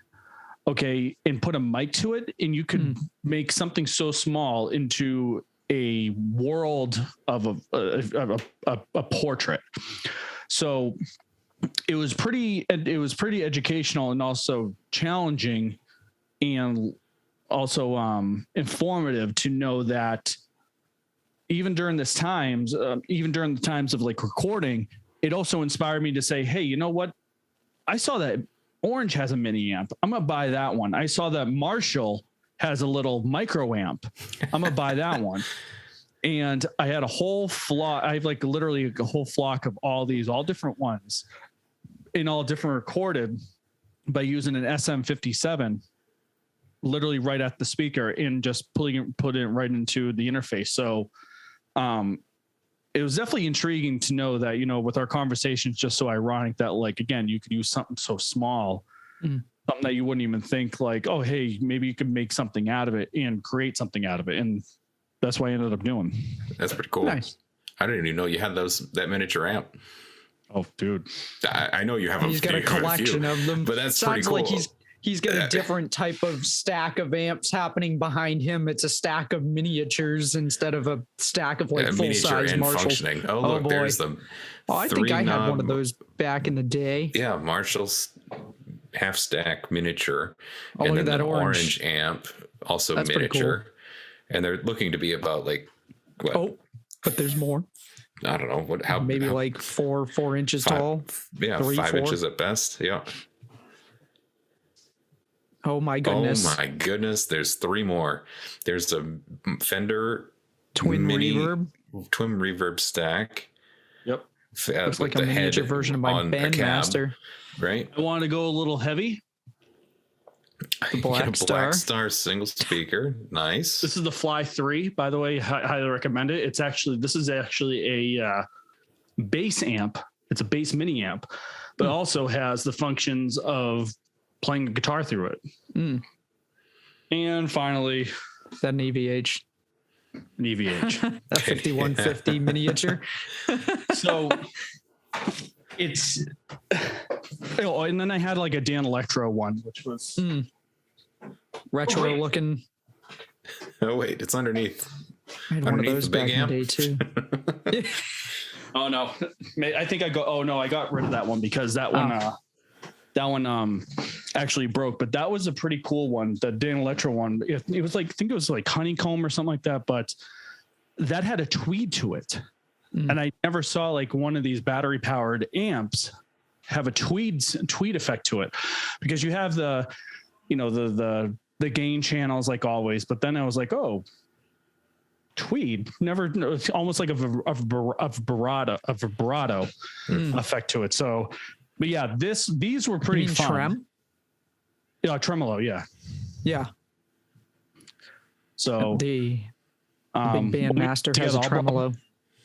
okay, and put a mic to it, and you could make something so small into a world of a portrait. So it was pretty educational and also challenging, and also informative to know that even during the times of like recording, it also inspired me to say, hey, you know what? I saw that Orange has a mini amp. I'm going to buy that one. I saw that Marshall has a little micro amp. I'm going to buy that one. And I had a whole flock. I have like literally a whole flock of all different ones, and all different recorded by using an SM57, literally right at the speaker, and just put it right into the interface. So it was definitely intriguing to know that, with our conversations, just so ironic that, like, again, you could use something so small, something that you wouldn't even think like, oh, hey, maybe you could make something out of it and create something out of it. And that's what I ended up doing.
That's pretty cool.
Nice.
I didn't even know you had that miniature amp.
Oh, dude.
I know you have
He's got a collection of them.
But that's pretty
Sounds
cool.
like he's got a different type of stack of amps happening behind him. It's a stack of miniatures instead of a stack of like full size Marshall.
Functioning. Oh, look,
boy.
there's the.
I think I had one of those back in the day.
Yeah, Marshall's half stack miniature,
Oh,
and
look
then
at that
the
orange
amp, also
That's pretty
miniature, and they're looking to be about like what?
Oh, but there's more.
I don't know what. How
Maybe
how,
like 4 inches tall.
Yeah,
3,
5
4.
inches at best. Yeah.
Oh my goodness.
Oh my goodness! There's 3 more. There's a Fender
Twin
mini
reverb.
stack.
Yep.
Looks like a miniature version of my Bandmaster.
Right.
I want to go a little heavy.
The Black Star.
Black Star single speaker. Nice.
This is the Fly 3, by the way. Highly recommend it. This is actually a bass amp. It's a bass mini amp, but it also has the functions of playing the guitar through it. And finally,
Is that an EVH?
an EVH.
A 5150 miniature.
So it's, and then I had like a Dan Electro one, which was
Retro looking.
Oh wait, it's underneath.
I had one of
Underneath
those
the big
back in the day too.
oh no, I think I got rid of that one because that one actually broke, but that was a pretty cool one. The Dan Electro one, it was like, I think it was like Honeycomb or something like that, but that had a tweed to it. And I never saw like one of these battery powered amps have a tweed effect to it, because you have the gain channels like always, but then I was like, oh, tweed, never, it's almost like a vibrato effect to it. So, but yeah, these were pretty fun.
Trem?
Yeah, tremolo, yeah.
Yeah.
So
The big Bandmaster has a tremolo.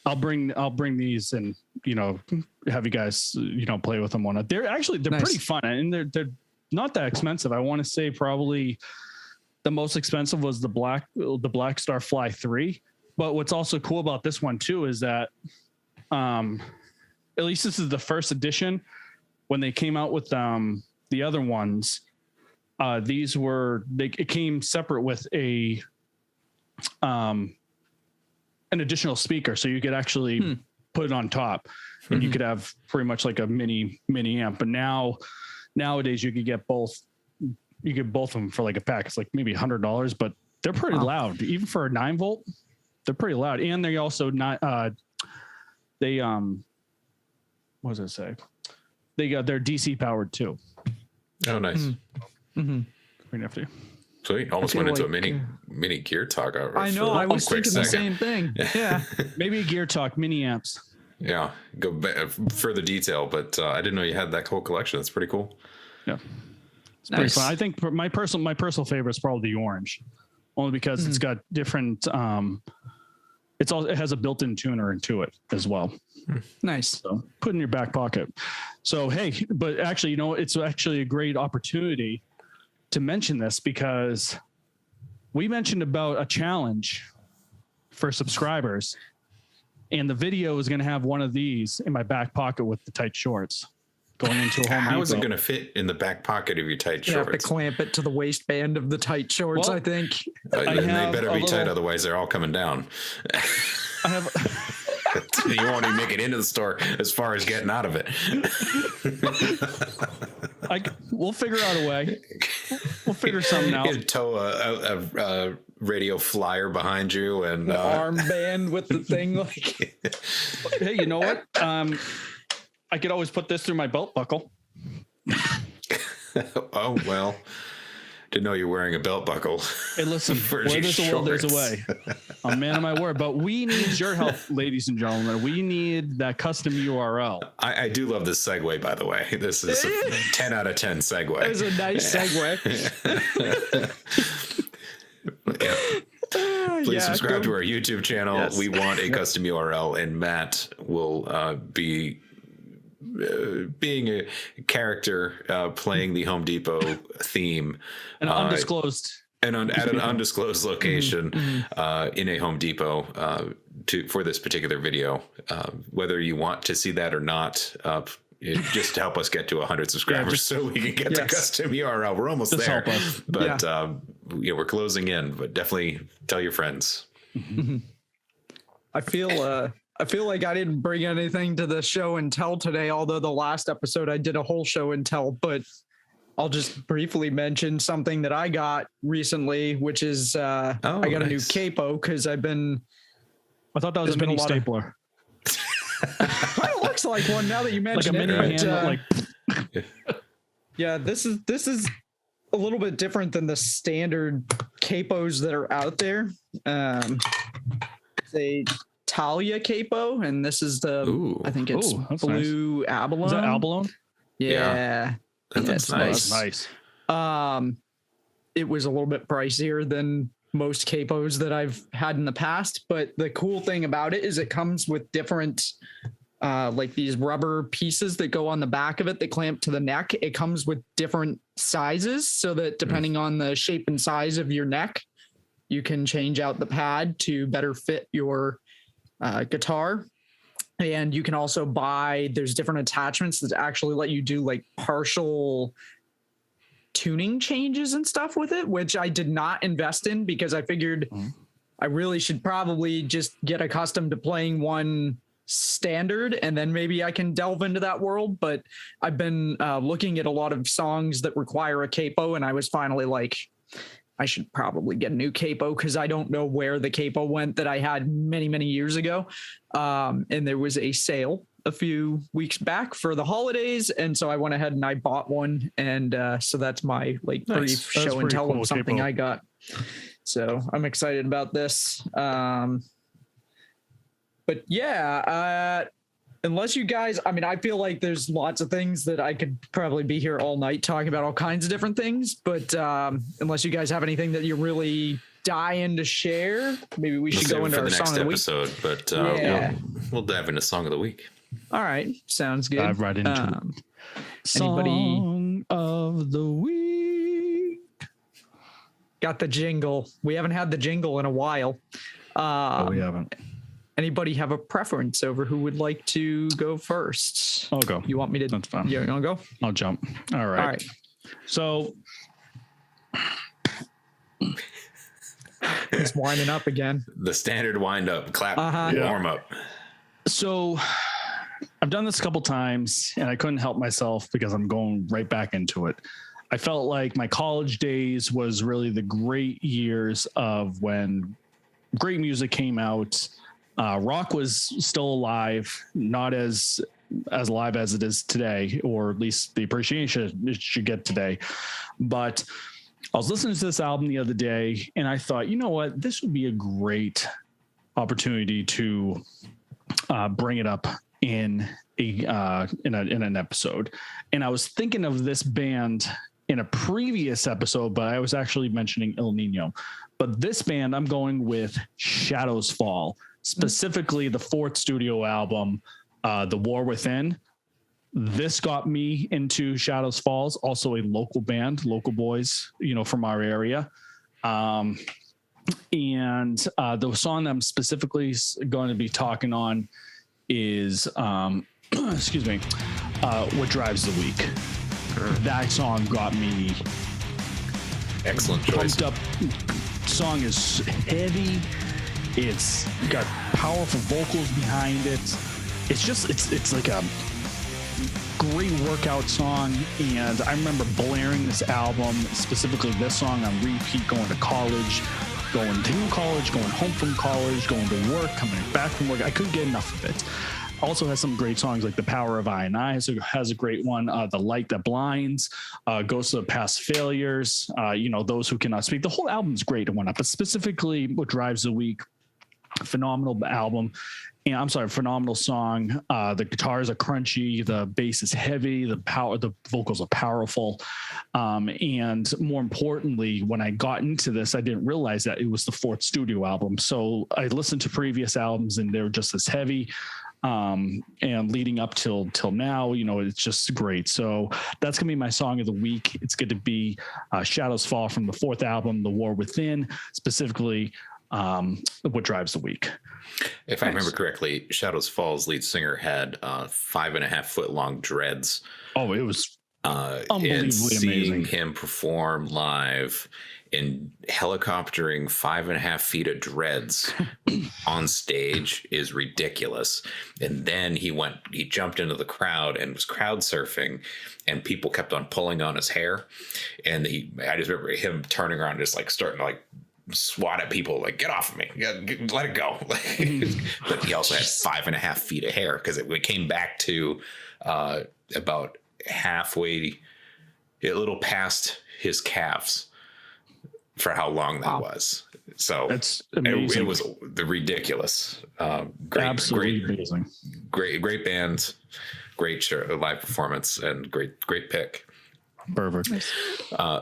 I'll bring these and have you guys play with them on it. They're
Nice.
pretty fun, and they're not that expensive. I want to say probably the most expensive was the Black Star Fly 3. But what's also cool about this one too is that at least this is the first edition. When they came out with the other ones, it came separate with an additional speaker, so you could actually put it on top, and you could have pretty much like a mini amp. But nowadays you could get both. You get both of them for like a pack. It's like maybe $100, but they're pretty loud, even for a 9-volt. They're pretty loud, and they also what does it say? They're DC powered too.
Oh, nice.
Mm-hmm.
Pretty nifty.
Sweet. Almost
I
went
feel
into a
like,
mini gear talk.
I know. I was thinking the same thing. Yeah.
Maybe a Gear Talk mini amps.
Yeah, go further detail, but I didn't know you had that whole collection. That's pretty cool.
Yeah, it's pretty
Nice.
fun. I think my personal favorite is probably the orange, only because it's got different. It has a built-in tuner into it as well.
Nice.
So put in your back pocket. So hey, but actually, it's actually a great opportunity to mention this because we mentioned about a challenge for subscribers. And the video is going to have one of these in my back pocket with the tight shorts going into a Home Depot.
How is it going to fit in the back pocket of your tight
You have to
shorts?
clamp it to the waistband of the tight shorts,
Well,
I think.
And they
have
better
a
be tight,
little-
otherwise they're all coming down.
I have
You won't even make it into the store as far as getting out of it.
we'll figure out a way. We'll figure something out.
You tow a radio flyer behind you and
The armband with the thing like
Hey, you know what? I could always put this through my belt buckle.
oh well. Didn't know you're wearing a belt buckle.
Hey, listen,
For
where
your
there's a will, there's a
shorts.
way. I'm a man of my word, but we need your help, ladies and gentlemen. We need that custom URL.
I do love this segue, by the way. This is a 10 out of 10 segue.
it was a nice segue.
Please subscribe to our YouTube channel.
Yes.
We want a custom URL, and Matt will be being a character playing the Home Depot theme.
An undisclosed.
And at an undisclosed location in a Home Depot for this particular video. Whether you want to see that or not, just to help us get to 100 subscribers so we can get the custom URL. We're almost
Just
there,
help us.
but we're closing in. But definitely tell your friends.
I feel like I didn't bring anything to the show and tell today, although the last episode I did a whole show and tell, but I'll just briefly mention something that I got recently, which is I got a new capo because I've been.
I thought that was a
There's been
mini
a lot of-
stapler.
It looks like one now that you
Like a
mention
mini
it.
hand,
but, yeah, this is a little bit different than the standard capos that are out there. It's a Talia capo, and this is the I think it's
that's
blue abalone.
Is that abalone?
Yeah.
That's
it's
nice.
That's nice.
It was a little bit pricier than most capos that I've had in the past, but the cool thing about it is it comes with different like these rubber pieces that go on the back of it that clamp to the neck. It comes with different sizes so that depending on the shape and size of your neck, you can change out the pad to better fit your guitar. And you can also there's different attachments that actually let you do like partial tuning changes and stuff with it, which I did not invest in because I figured I really should probably just get accustomed to playing one standard and then maybe I can delve into that world. But I've been looking at a lot of songs that require a capo, and I was finally like, I should probably get a new capo because I don't know where the capo went that I had many, many years ago. And there was a sale a few weeks back for the holidays. And so I went ahead and I bought one. And so that's my like
Nice.
brief
That's
show and
pretty
tell
cool
of something
capo.
I got. So I'm excited about this. But yeah, unless you guys, I mean, I feel like there's lots of things that I could probably be here all night talking about all kinds of different things. But unless you guys have anything that you're really dying to share, maybe we should
Save
go
it
into
for
our
the
song
next
of the week.
episode, but
Yeah.
we'll dive into song of the week.
All right, sounds good.
Dive right into it.
Anybody
Song of the week.
got the jingle? We haven't had the jingle in a while.
We haven't.
Anybody have a preference over who would like to go first?
I'll go.
You want me to?
That's fine.
You want to go?
I'll jump. All right.
All right.
So
It's winding up again.
The standard wind up, clap, warm up.
So I've done this a couple times and I couldn't help myself because I'm going right back into it. I felt like my college days was really the great years of when great music came out. Rock was still alive, not as as live as it is today, or at least the appreciation it should get today. But I was listening to this album the other day, and I thought, you know what, this would be a great opportunity to bring it up in an episode. And I was thinking of this band in a previous episode, but I was actually mentioning El Nino. But this band, I'm going with Shadows Fall, specifically the fourth studio album, The War Within. This got me into Shadows Falls, also a local band, local boys, from our area. And the song that I'm specifically going to be talking on is, excuse me, What Drives the Week. That song got me
Excellent choice.
pumped up. Song is heavy. It's got powerful vocals behind it. It's like a great workout song. And I remember blaring this album, specifically this song, on repeat, going to college, going to college, going home from college, going to work, coming back from work. I couldn't get enough of it. Also has some great songs like The Power of I and I has a great one. The Light That Blinds, Ghosts of Past Failures, Those Who Cannot Speak. The whole album's great and whatnot, but specifically What Drives the Week, phenomenal album. And I'm sorry, phenomenal song. The guitars are crunchy, the bass is heavy, the vocals are powerful. And more importantly, when I got into this, I didn't realize that it was the fourth studio album. So I listened to previous albums and they were just as heavy. And leading up till now, it's just great. So that's gonna be my song of the week. It's going to be Shadows Fall from the fourth album, The War Within, specifically What Drives the Week.
If I remember correctly, Shadows Fall's lead singer had 5.5 foot long dreads.
Oh, it was unbelievably
and seeing
amazing.
him perform live and helicoptering 5.5 feet of dreads on stage is ridiculous. And then he jumped into the crowd and was crowd surfing, and people kept on pulling on his hair. And I just remember him turning around, just like starting to like swat at people, like, get off of me, let it go. But he also had 5.5 feet of hair, because it came back to about halfway, a little past his calves, for how long that was. So
That's amazing.
It was the ridiculous. Great,
Absolutely
great,
amazing.
great band, great show, live performance, and great pick.
Perfect.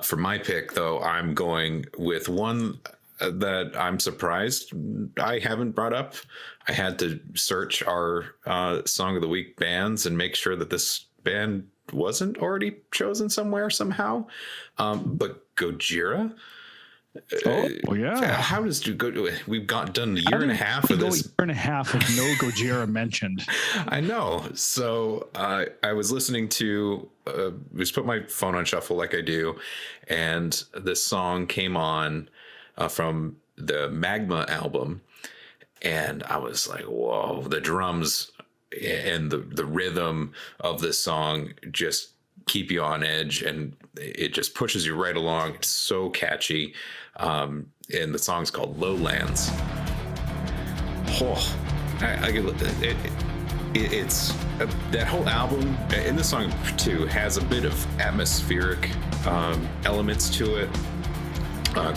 For my pick, though, I'm going with one that I'm surprised I haven't brought up. I had to search our Song of the Week bands and make sure that this band wasn't already chosen somewhere somehow. But Gojira.
Oh, yeah.
How does we've done a year and a half of this.
Year and a half with no Gojira mentioned.
I know. So I was listening to, just put my phone on shuffle like I do, and this song came on from the Magma album, and I was like, whoa, the drums and the rhythm of this song just keep you on edge, and it just pushes you right along. It's so catchy. And the song's called Lowlands. Oh, it's that whole album, and this song too, has a bit of atmospheric elements to it,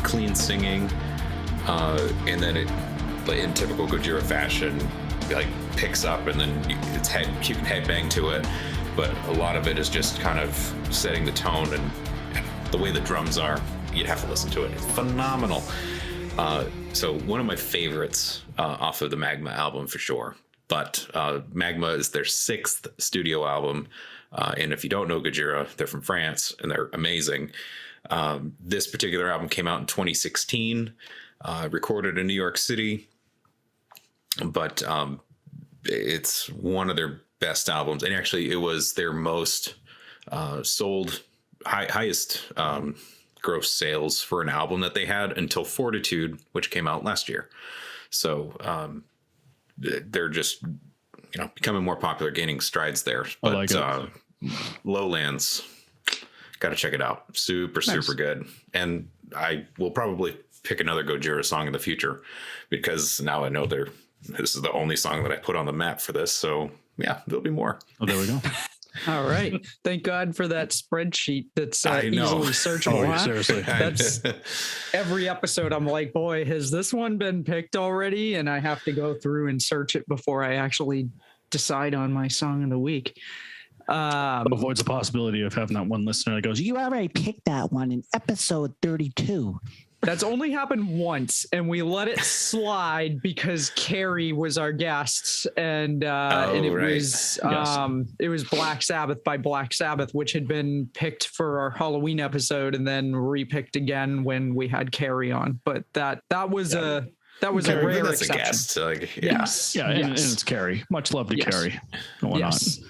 clean singing, and then it, in typical Gojira fashion, like picks up, and then you can headbang to it. But a lot of it is just kind of setting the tone, and the way the drums are, you'd have to listen to it. It's phenomenal. So one of my favorites off of the Magma album for sure. But Magma is their sixth studio album. And if you don't know Gojira, they're from France and they're amazing. This particular album came out in 2016, recorded in New York City. But it's one of their best albums. And actually, it was their most sold, highest gross sales for an album that they had until Fortitude, which came out last year. So they're just, becoming more popular, gaining strides there. But
I like it.
Lowlands, got to check it out. Super good. And I will probably pick another Gojira song in the future, because now I know this is the only song that I put on the map for this. So yeah, there'll be more.
Oh, there we go.
All right. Thank God for that spreadsheet that's
I know.
easily searchable.
Oh,
huh?
seriously.
That's every episode. I'm like, boy, has this one been picked already? And I have to go through and search it before I actually decide on my song of the week.
Avoids the possibility of having that one listener that goes, "You already picked that one in episode 32."
That's only happened once, and we let it slide because Carrie was our guest, and it
right.
was
Yes.
it was Black Sabbath by Black Sabbath, which had been picked for our Halloween episode, and then repicked again when we had Carrie on. But that was a
Carrie,
rare
that's
exception.
a guest. Like, yeah.
Yes,
Yeah, and
yes.
it's Carrie. Much love to
Yes.
Carrie. Going
Yes.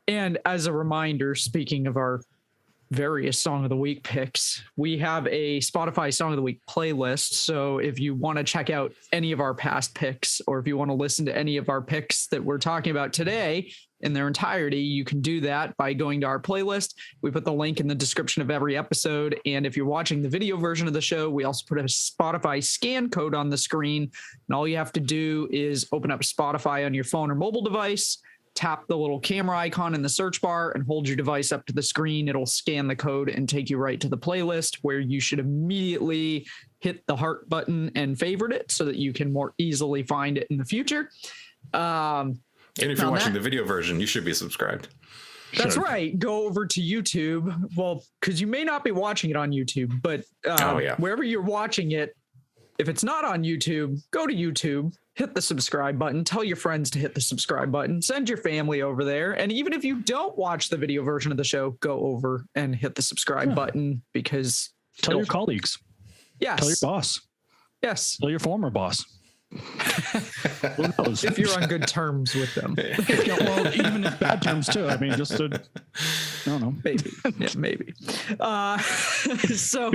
And as a reminder, speaking of our various Song of the Week picks, we have a Spotify Song of the Week playlist. So if you want to check out any of our past picks, or if you want to listen to any of our picks that we're talking about today in their entirety, you can do that by going to our playlist. We put the link in the description of every episode. And if you're watching the video version of the show, we also put a Spotify scan code on the screen. And all you have to do is open up Spotify on your phone or mobile device, tap the little camera icon in the search bar, and hold your device up to the screen. It'll scan the code and take you right to the playlist, where you should immediately hit the heart button and favorite it so that you can more easily find it in the future.
And if you're
Now
watching
that-
the video version, you should be subscribed.
That's
Sure.
right. Go over to YouTube. Well, because you may not be watching it on YouTube, but wherever you're watching it, if it's not on YouTube, go to YouTube, hit the subscribe button, tell your friends to hit the subscribe button, send your family over there. And even if you don't watch the video version of the show, go over and hit the subscribe button, because
Tell your colleagues.
yes,
Tell your boss.
yes,
Tell your former boss. Who knows?
if you're on good terms with them.
Yeah, well, even in bad terms too. I mean, just to, I don't know.
Maybe. Yeah, maybe. So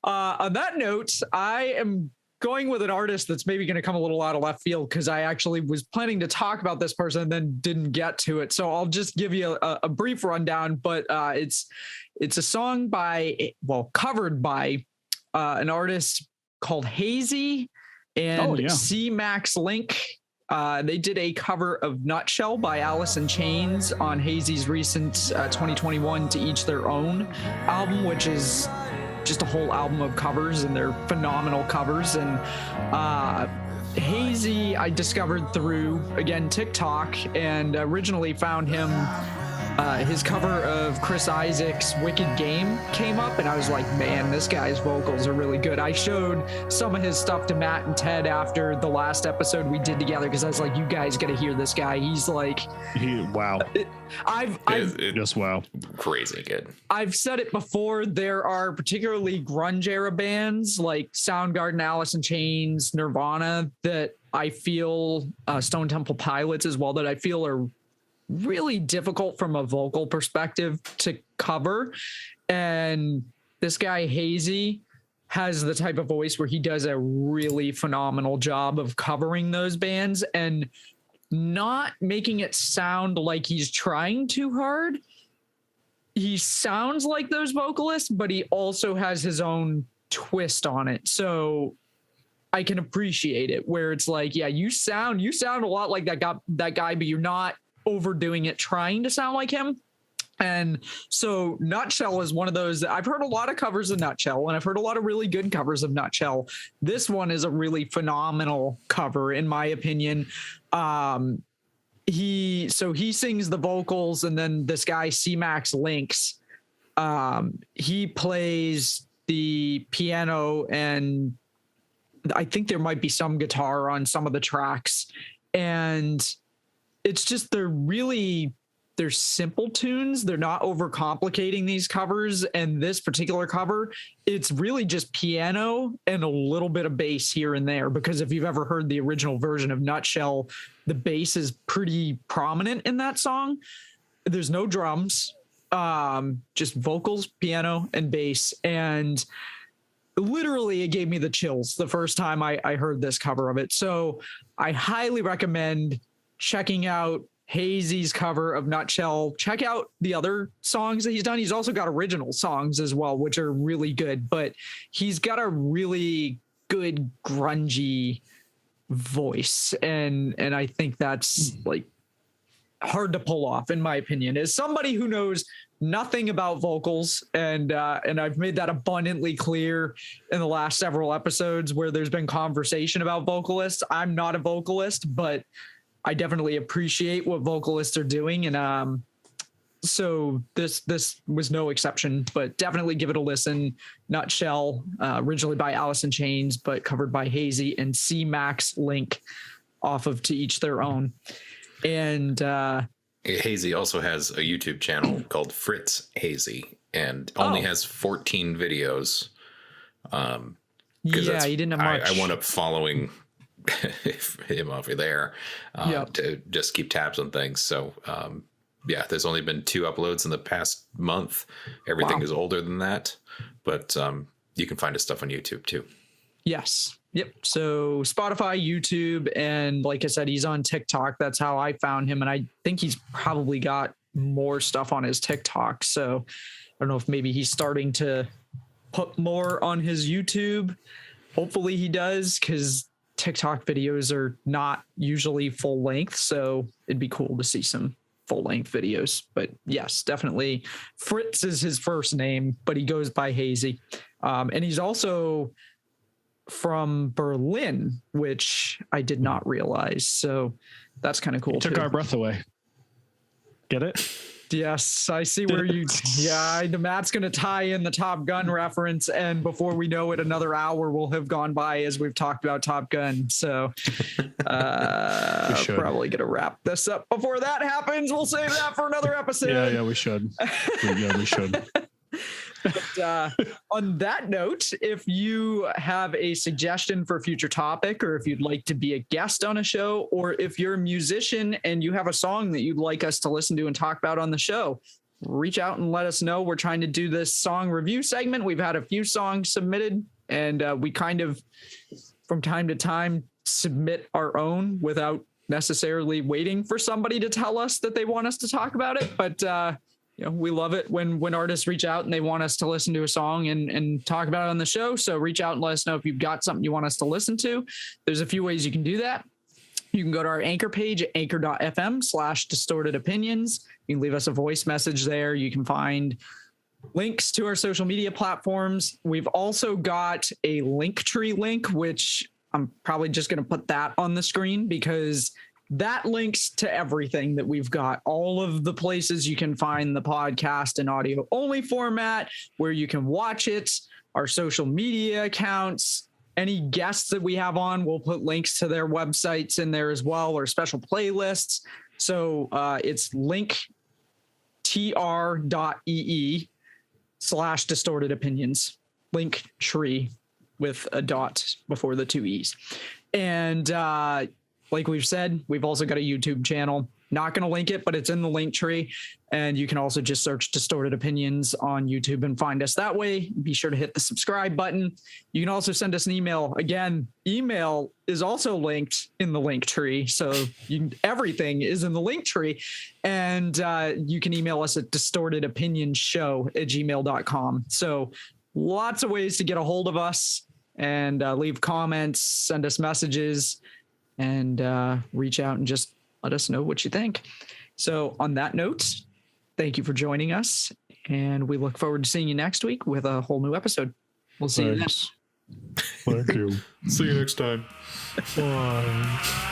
on that note, I am going with an artist that's maybe going to come a little out of left field, because I actually was planning to talk about this person and then didn't get to it. So I'll just give you a brief rundown, but it's a song covered by an artist called Hazy and C Max Link. They did a cover of Nutshell by Alice in Chains on Hazy's recent 2021 To Each Their Own album, which is just a whole album of covers, and they're phenomenal covers. And Hazy I discovered through, again, TikTok, and originally found him, his cover of Chris Isaak's Wicked Game came up, and I was like, man, this guy's vocals are really good. I showed some of his stuff to Matt and Ted after the last episode we did together, because I was like, you guys got to hear this guy. He's like,
Wow.
Just
Wow.
crazy good.
I've said it before, there are particularly grunge era bands like Soundgarden, Alice in Chains, Nirvana, that I feel, Stone Temple Pilots as well, that I feel are really difficult from a vocal perspective to cover. And this guy Hazy has the type of voice where he does a really phenomenal job of covering those bands and not making it sound like he's trying too hard. He sounds like those vocalists, but he also has his own twist on it. So I can appreciate it, where it's like, yeah, you sound a lot like that guy, but you're not overdoing it trying to sound like him. And so Nutshell is one of those that I've heard a lot of covers of Nutshell, and I've heard a lot of really good covers of Nutshell. This one is a really phenomenal cover, in my opinion. He sings the vocals, and then this guy C-Max Links, he plays the piano, and I think there might be some guitar on some of the tracks. And it's just, they're simple tunes. They're not overcomplicating these covers. And this particular cover, it's really just piano and a little bit of bass here and there, because if you've ever heard the original version of Nutshell, the bass is pretty prominent in that song. There's no drums, just vocals, piano, and bass. And literally it gave me the chills the first time I heard this cover of it. So I highly recommend checking out Hazy's cover of Nutshell. Check out the other songs that he's done. He's also got original songs as well, which are really good, but he's got a really good grungy voice, and I think that's like hard to pull off, in my opinion. As somebody who knows nothing about vocals, and I've made that abundantly clear in the last several episodes where there's been conversation about vocalists. I'm not a vocalist, but I definitely appreciate what vocalists are doing, and so this was no exception. But definitely give it a listen. Nutshell, originally by Alice in Chains, but covered by Hazy and C-Max Link, off of To Each Their Own. And
Hazy also has a YouTube channel called Fritz Hazy, and only has 14 videos.
Yeah, he didn't have much.
I wound up following him over there to just keep tabs on things. So yeah, there's only been 2 uploads in the past month. Everything is older than that, but you can find his stuff on YouTube too.
Yes. Yep. So Spotify, YouTube, and like I said, he's on TikTok. That's how I found him. And I think he's probably got more stuff on his TikTok. So I don't know if maybe he's starting to put more on his YouTube. Hopefully he does, because TikTok videos are not usually full length. So it'd be cool to see some full length videos. But yes, definitely Fritz is his first name, but he goes by Hazy. And he's also from Berlin, which I did not realize. So that's kind of cool.
Took our breath away. Get it?
Yes, I see where you. Yeah, Matt's going to tie in the Top Gun reference, and before we know it, another hour will have gone by as we've talked about Top Gun. So, probably going to wrap this up before that happens. We'll save that for another episode.
Yeah, we should. We should.
But on that note, if you have a suggestion for a future topic, or if you'd like to be a guest on a show, or if you're a musician and you have a song that you'd like us to listen to and talk about on the show, reach out and let us know. We're trying to do this song review segment. We've had a few songs submitted, and we kind of, from time to time, submit our own without necessarily waiting for somebody to tell us that they want us to talk about it. But we love it when artists reach out and they want us to listen to a song and talk about it on the show. So reach out and let us know if you've got something you want us to listen to. There's a few ways you can do that. You can go to our Anchor page at anchor.fm/distortedopinions. You can leave us a voice message there. You can find links to our social media platforms. We've also got a Linktree link, which I'm probably just going to put that on the screen, because that links to everything that we've got, all of the places you can find the podcast in audio only format, where you can watch it, our social media accounts, any guests that we have on, we'll put links to their websites in there as well, or special playlists. So it's linktr.ee/distorted opinions, Linktree with a dot before the 2 E's. And like we've said, we've also got a YouTube channel. Not going to link it, but it's in the link tree. And you can also just search Distorted Opinions on YouTube and find us that way. Be sure to hit the subscribe button. You can also send us an email. Again, email is also linked in the link tree. So everything is in the link tree. And you can email us at distortedopinionshow@gmail.com. So lots of ways to get a hold of us and leave comments, send us messages, and reach out and just let us know what you think. So on that note, thank you for joining us, and we look forward to seeing you next week with a whole new episode. We'll see you then.
Thank you.
See you next time.
Bye.